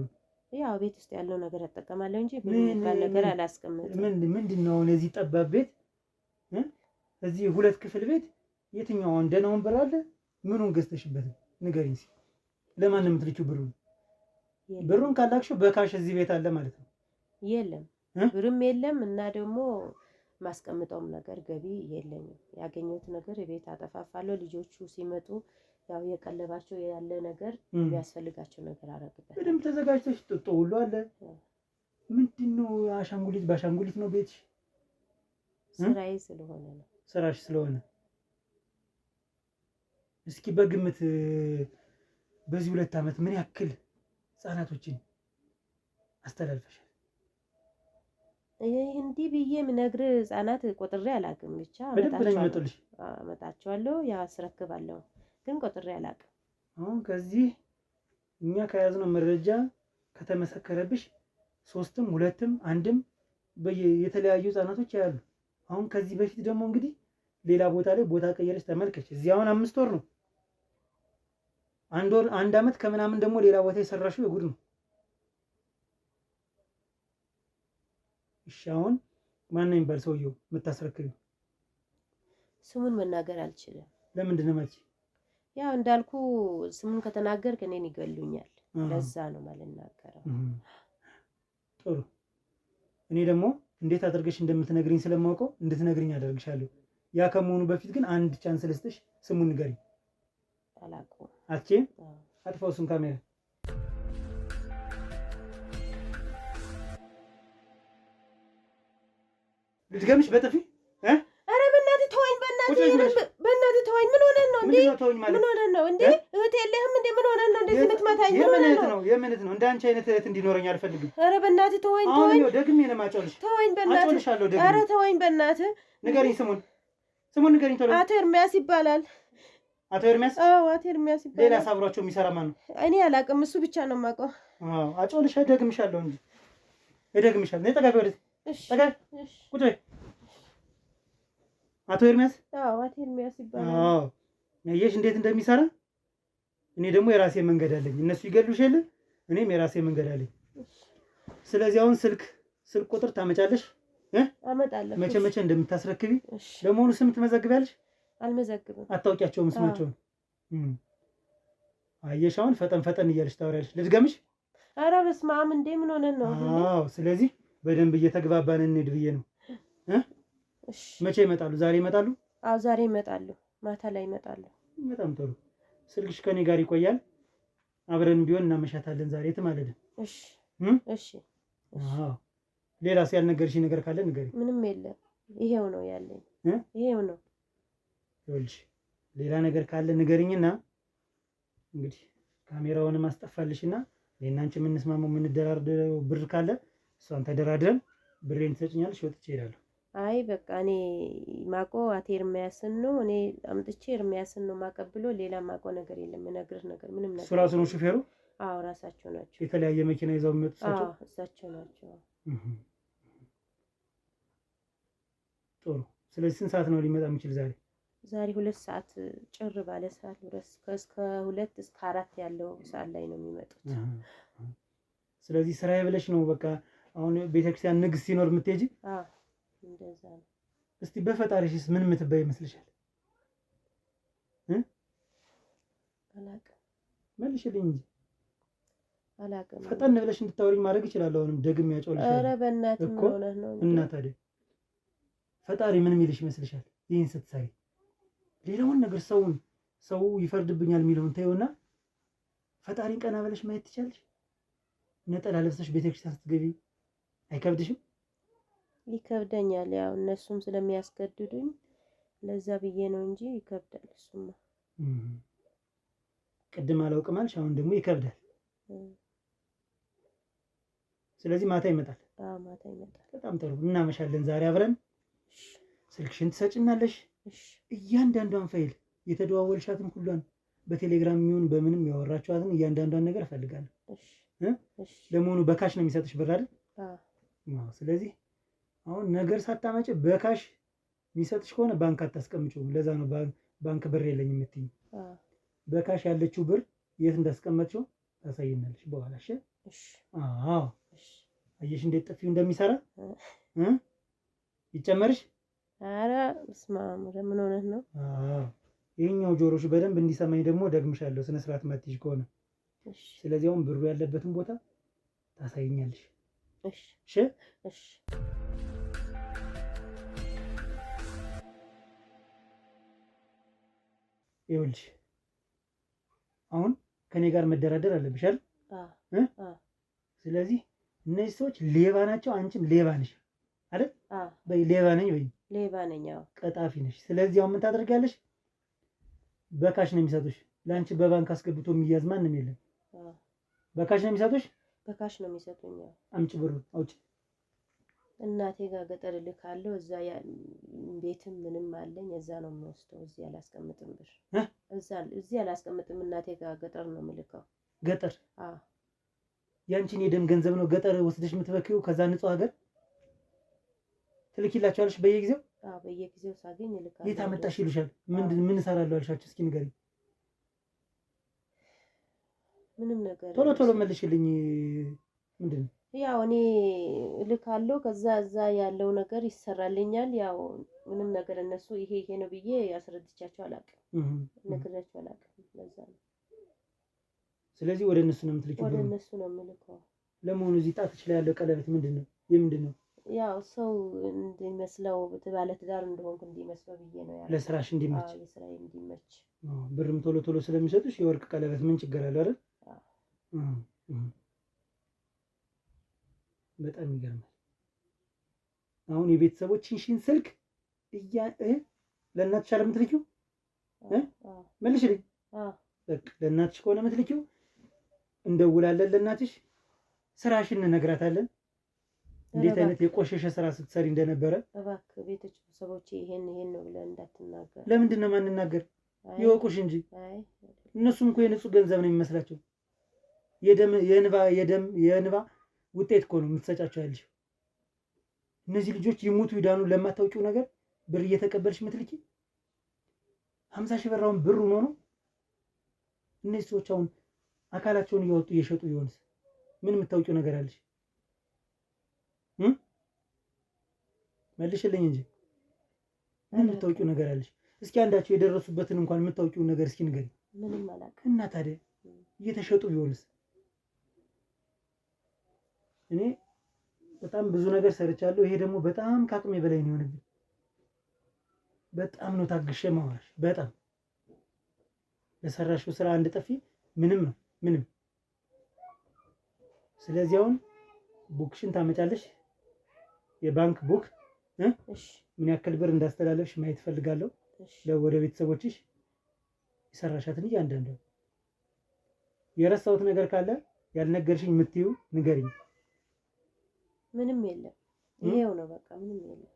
ያው ቤት ውስጥ ያለው ነገር አጠቀማለሁ እንጂ ምን ነገር አላስቀምጥም። ምንድን ነው አሁን የዚህ ጠባብ ቤት እዚህ 2 ክፍል ቤት የትኛው ደህናውን ብር አለ? ምኑን ገዝተሽበት ንገሪኝ እስኪ። ለማን ነው የምትልኪው ብሩን? ብሩን ካላክሽው በካሽ እዚህ ቤት አለ ማለት ነው? የለም ብርም የለም። እና ደግሞ ማስቀምጠውም ነገር ገቢ የለኝም። ያገኘሁት ነገር ቤት አጠፋፋለሁ። ልጆቹ ሲመጡ ያው የቀለባቸው ያለ ነገር የሚያስፈልጋቸው ነገር አረግበት። በደምብ ተዘጋጅተሽ ጥጦ ሁሉ አለ። ምንድነው አሻንጉሊት ባሻንጉሊት ነው ቤትሽ? ስራዬ ስለሆነ ነው። ስራሽ ስለሆነ። እስኪ በግምት በዚህ 2 ዓመት ምን ያክል ህፃናቶችን አስተላልፈሻል? እንዲህ ብዬ የምነግርህ ህፃናት ቆጥሬ አላውቅም። ብቻ አመጣቸዋለሁ፣ ያው አስረክባለሁ፣ ግን ቆጥሬ አላውቅም። አሁን ከዚህ እኛ ከያዝነው መረጃ ከተመሰከረብሽ 3ም 2ም 1ም የተለያዩ ህጻናቶች ያሉ። አሁን ከዚህ በፊት ደግሞ እንግዲህ ሌላ ቦታ ላይ ቦታ ቀየረች ተመልከች። እዚህ አሁን 5 ወር ነው፣ 1 ዓመት ከምናምን ደግሞ ሌላ ቦታ የሰራሽው የጉድ ነው። እሺ አሁን ማን ነው የሚባል ሰውየው የምታስረክቢው? ስሙን መናገር አልችልም። ለምንድን ነው ማለት? ያው እንዳልኩ ስሙን ከተናገርክ እኔን ይገሉኛል። ለዛ ነው ማልናገረው። ጥሩ። እኔ ደግሞ እንዴት አድርገሽ እንደምትነግሪኝ ስለማውቀው እንድትነግሪኝ አደርግሻለሁ። ያ ከመሆኑ በፊት ግን አንድ ቻንስ ልስጥሽ። ስሙን ንገሪኝ። አላውቀውም። አትቼ አጥፋው እሱን ካሜራ። ልድገምሽ በጥፊ? ኧረ በእናትህ ተወኝ፣ በእናትህ ተወኝ። ምን ሆነህ ነው እንዴ? ምን ሆነህ ነው እንዴ? እህት የለህም እንዴ? ምን ሆነህ ነው እንደዚህ የምትመታኝ? የምን ነው? እንደ አንቺ አይነት እህት እንዲኖረኝ አልፈልግም። ኧረ በእናትህ ተወኝ። አሁን ደግሜ ነው የማጮልሽ። ተወኝ በእናትህ። አጮልሻለሁ ደግሜ። ኧረ ተወኝ በእናትህ። ንገሪኝ ስሙን ንገሪኝ ቶሎ። አቶ ኤርሚያስ ይባላል። አቶ ኤርሚያስ? አዎ አቶ ኤርሚያስ ይባላል። ሌላ አብሯቸው የሚሰራ ማን ነው? እኔ አላውቅም፣ እሱ ብቻ ነው የማውቀው። አዎ አጮልሻ ደግምሻለሁ እንጂ እደግምሻለሁ። ነይ ጠጋቢ ወደዚህ። እሺ ጠጋቢ ቁጭ በይ። አቶ ኤርሚያስ? አዎ አቶ ኤርሚያስ ይባላል። አዎ ነየሽ እንዴት እንደሚሰራ። እኔ ደግሞ የራሴ መንገድ አለኝ። እነሱ ይገሉሽ የለ፣ እኔም የራሴ መንገድ አለኝ። ስለዚህ አሁን ስልክ ቁጥር ታመጫለሽ? አመጣለሁ። መቼ እንደምታስረክቢ። ለመሆኑ ስም ትመዘግቢያለሽ? አልመዘግብም። አታውቂያቸውም ስማቸውን? አየሽ አሁን ፈጠን እያለሽ ታወሪያለሽ። ልድገምሽ? ኧረ በስመ አብ እንዴ! ምን ሆነን ነው? አዎ ስለዚህ በደንብ እየተግባባን እንሂድ ብዬ ነው። መቼ ይመጣሉ? ዛሬ ይመጣሉ? አዎ ዛሬ ይመጣሉ። ማታ ላይ ይመጣሉ። በጣም ጥሩ። ስልክሽ ከኔ ጋር ይቆያል። አብረን ቢሆን እናመሻታለን ዛሬ ትማለደ። እሺ እሺ። አዎ ሌላስ ያልነገርሽኝ ነገር ካለ ንገሪ። ምንም የለም፣ ይሄው ነው ያለኝ። ይሄው ነው። ይኸውልሽ ሌላ ነገር ካለ ንገሪኝና እንግዲህ ካሜራውን ማስጠፋልሽና ለእናንቺ አንቺ የምንስማማው የምንደራደረው ብር ካለ እሷን ተደራድረን ብሬን ትሰጭኛለሽ፣ ወጥቼ እሄዳለሁ። አይ በቃ እኔ ማቆ አቶ ኤርሚያስን ነው። እኔ አምጥቼ ኤርሚያስን ነው ማቀብሎ፣ ሌላ ማቆ ነገር የለም። የምነግርህ ነገር ምንም ነገር። እሱ ራሱ ነው ሹፌሩ? አዎ ራሳቸው ናቸው። የተለያየ መኪና ይዘው የሚመጡት እሳቸው? አዎ እሳቸው ናቸው። ጥሩ። ስለዚህ ስንት ሰዓት ነው ሊመጣ የሚችል ዛሬ? ዛሬ 2 ሰዓት ጭር ባለ ሰዓት እስከ 2 እስከ 4 ያለው ሰዓት ላይ ነው የሚመጡት። ስለዚህ ስራዬ ብለሽ ነው በቃ አሁን ቤተክርስቲያን ንግስ ሲኖር የምትሄጂ? አዎ እንደዛ ነው። እስቲ በፈጣሪሽስ ምን የምትበይ ይመስልሻል? አላውቅም። መልሽልኝ እንጂ። አላውቅም። ፈጠን ብለሽ እንድታወሪኝ ማድረግ ይችላል። አሁንም ደግሜ ያጮልሻል። ኧረ በእናትህ ምን ሆነህ ነው? እና ታዲያ ፈጣሪ ምን የሚልሽ ይመስልሻል? ይህን ስትሰሪ ሌላውን ነገር ሰው ይፈርድብኛል የሚለውን ተይውና ፈጣሪን ቀና ብለሽ ማየት ትቻለሽ። ነጠላ ለብሰሽ ቤተክርስቲያን ስትገቢ አይከብድሽም? ይከብደኛል። ያው እነሱም ስለሚያስገድዱኝ ለዛ ብዬ ነው እንጂ ይከብዳል። እሱማ ቅድም አላውቅም አልሽ፣ አሁን ደግሞ ይከብዳል። ስለዚህ ማታ ይመጣል? አዎ ማታ ይመጣል። በጣም ጥሩ። እናመሻለን ዛሬ አብረን። ስልክሽን ትሰጭናለሽ። እያንዳንዷን ፋይል የተደዋወልሻትን ሁሏን በቴሌግራም የሚሆን በምንም ያወራችኋትን እያንዳንዷን ነገር እፈልጋለሁ። ለመሆኑ በካሽ ነው የሚሰጥሽ ብር አይደል? አዎ። ስለዚህ አሁን ነገር ሳታመጭ በካሽ የሚሰጥሽ ከሆነ ባንክ አታስቀምጪውም። ለዛ ነው ባንክ ብር የለኝም የምትይኝ። በካሽ ያለችው ብር የት እንዳስቀመጥሽው ታሳይናለሽ በኋላ። እሺ? አዎ። አየሽ እንዴት ጥፊው እንደሚሰራ ይጨመርሽ። ኧረ በስመ አብ ምን ሆነህ ነው? አዎ ይሄኛው ጆሮሽ በደንብ እንዲሰማኝ ደግሞ ደግምሻለሁ፣ ስነ ስርዓት ማትይዥ ከሆነ። ስለዚህ አሁን ብሩ ያለበትን ቦታ ታሳይኛለሽ። እሺ? እሺ። ይኸውልሽ አሁን ከኔ ጋር መደራደር አለብሽ አይደል? ስለዚህ እነዚህ ሰዎች ሌባ ናቸው፣ አንቺም ሌባ ነሽ አይደል? በይ ሌባ ነኝ ወይ? ሌባ ነኝ። አዎ ቀጣፊ ነሽ። ስለዚህ አሁን ምን ታደርጊያለሽ? በካሽ ነው የሚሰጡሽ። ለአንቺ በባንክ አስገብቶ የሚያዝ ማንም የለም። በካሽ ነው የሚሰጡሽ? በካሽ ነው የሚሰጡኝ። አምጪ ብሩ አውጪ። እናቴ ጋር ገጠር ልካለሁ፣ እዛ ቤትም ምንም አለኝ። እዛ ነው የምወስደው። እዚህ አላስቀምጥም ብር እዚህ አላስቀምጥም። እናቴ ጋር ገጠር ነው የምልከው። ገጠር? አዎ። ያንቺን የደም ገንዘብ ነው ገጠር ወስደሽ የምትበኪው? ከዛ ንጹህ ሀገር ትልኪላቸዋለሽ በየጊዜው? አዎ፣ በየጊዜው ሳገኝ እልካለሁ። የት አመጣሽ ይሉሻል? ምን እሰራለሁ አልሻቸው? እስኪ ንገሪኝ። ምንም ነገር ቶሎ መልሽልኝ። ምንድን ነው? ያው እኔ እልካለሁ። ከዛ እዛ ያለው ነገር ይሰራልኛል። ያው ምንም ነገር እነሱ ይሄ ነው ብዬ ያስረድቻቸው አላውቅም፣ ነግሬያቸው አላውቅም። ለዛ ነው። ስለዚህ ወደ እነሱ ነው የምትልኪው? ወደ እነሱ ነው የምልከው። ለመሆኑ እዚህ ጣትሽ ላይ ያለው ቀለበት ምንድን ነው? የምንድን ነው? ያው ሰው እንዲመስለው ባለ ትዳር እንደሆንኩ እንዲመስለው ብዬ ነው ያለው። ለስራሽ እንዲመች? አዎ፣ ለስራዬ እንዲመች። ብርም ቶሎ ስለሚሰጡሽ የወርቅ ቀለበት ምን ችግር አለው አይደል? በጣም ይገርማል። አሁን የቤተሰቦችሽን ስልክ ለእናትሽ አለ የምትልኪው? መልሽልኝ። በቃ ለእናትሽ ከሆነ የምትልኪው እንደውላለን። ለእናትሽ ስራሽን እንነግራታለን። እንዴት አይነት የቆሸሸ ስራ ስትሰሪ እንደነበረ። እባክህ ቤተሰቦቼ ይሄን ነው ብለህ እንዳትናገር። ለምንድን ነው የማንናገር? ይወቁሽ እንጂ እነሱም እኮ የንጹህ ገንዘብ ነው የሚመስላቸው። የእንባ ውጤት እኮ ነው የምትሰጫቸው ያለሽ። እነዚህ ልጆች ይሙቱ ይዳኑ ለማታውቂው ነገር ብር እየተቀበልሽ ምትልኪ 50 ሺህ ብር አሁን ብር ሆኖ ነው። እነዚህ ሰዎች አሁን አካላቸውን እያወጡ እየሸጡ ይሆንስ? ምን የምታውቂው ነገር አለሽ? መልሽልኝ እንጂ ምን የምታውቂው ነገር አለሽ? እስኪ አንዳቸው የደረሱበትን እንኳን የምታውቂውን ነገር እስኪ ንገሪ። ምንም አላውቅም። እና ታዲያ እየተሸጡ ቢሆንስ? እኔ በጣም ብዙ ነገር ሰርቻለሁ። ይሄ ደግሞ በጣም ከአቅሜ በላይ ነው የሆነብኝ። በጣም ነው ታግሼ ማዋራሽ። በጣም ለሰራሽው ስራ አንድ ጠፊ ምንም ነው ምንም። ስለዚህ አሁን ቡክሽን ታመጫለሽ፣ የባንክ ቡክ ምን ያክል ብር እንዳስተላለፍሽ ማየት ፈልጋለሁ። ወደ ቤተሰቦችሽ የሰራሻትን እያንዳንዱ። የረሳሁት ነገር ካለ ያልነገርሽኝ የምትይው ንገሪኝ። ምንም የለም፣ ይሄው ነው በቃ ምንም የለም።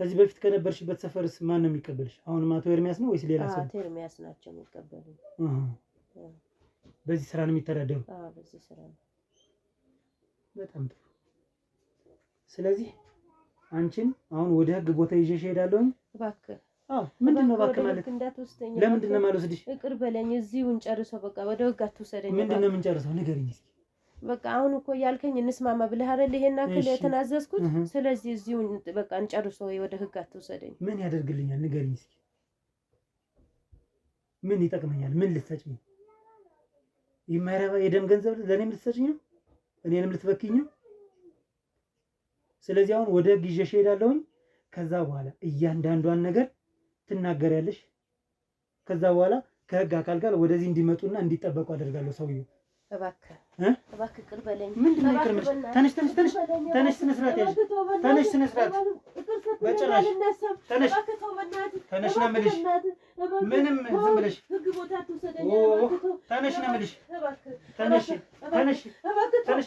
ከዚህ በፊት ከነበርሽበት ሰፈርስ ማን ነው የሚቀበልሽ? አሁንም አቶ ኤርሚያስ ነው ወይስ ሌላ ሰው? አቶ ኤርሚያስ ናቸው የሚቀበሉኝ። በዚህ ስራ ነው የሚተዳደሩ? አዎ፣ በዚህ ስራ ነው። በጣም ጥሩ። ስለዚህ አንቺን አሁን ወደ ህግ ቦታ ይዤሽ እሄዳለሁ። እባክህ። አዎ፣ ምንድነው እባክህ ማለት? ለምንድን ነው የማልወስድሽ? ይቅር በለኝ። እዚሁን ጨርሰው በቃ ወደ ህግ አትውሰደኝ። ምንድነው የምንጨርሰው? ንገሪኝ እስኪ። በቃ አሁን እኮ ያልከኝ እንስማማ ብለህ አይደል ይሄን አክል የተናዘዝኩት። ስለዚህ እዚሁን በቃ እንጨርሰው፣ ወደ ህግ አትውሰደኝ። ምን ያደርግልኛል? ንገሪኝ እስኪ። ምን ይጠቅመኛል? ምን ልትሰጪኝ? የማይረባ የደም ገንዘብ ለእኔም ልትሰጪኝ ነው? እኔንም ልትበኪኝ ነው? ስለዚህ አሁን ወደ ህግ ይዤሽ እሄዳለሁኝ። ከዛ በኋላ እያንዳንዷን ነገር ትናገሪያለሽ። ከዛ በኋላ ከህግ አካል ጋር ወደዚህ እንዲመጡና እንዲጠበቁ አደርጋለሁ። ሰውዬው እባክህ ቅር በለኝ። ምንድን ነው ይቅር የምልሽ? ተነሽ ስነ ስርዓት ያዥ። ተነሽ ስነ ስርዓት። በጭራሽ ተነሽ ነው የምልሽ። ምንም ዝም ብለሽ ተነሽ ነው የምልሽ። ተነሽ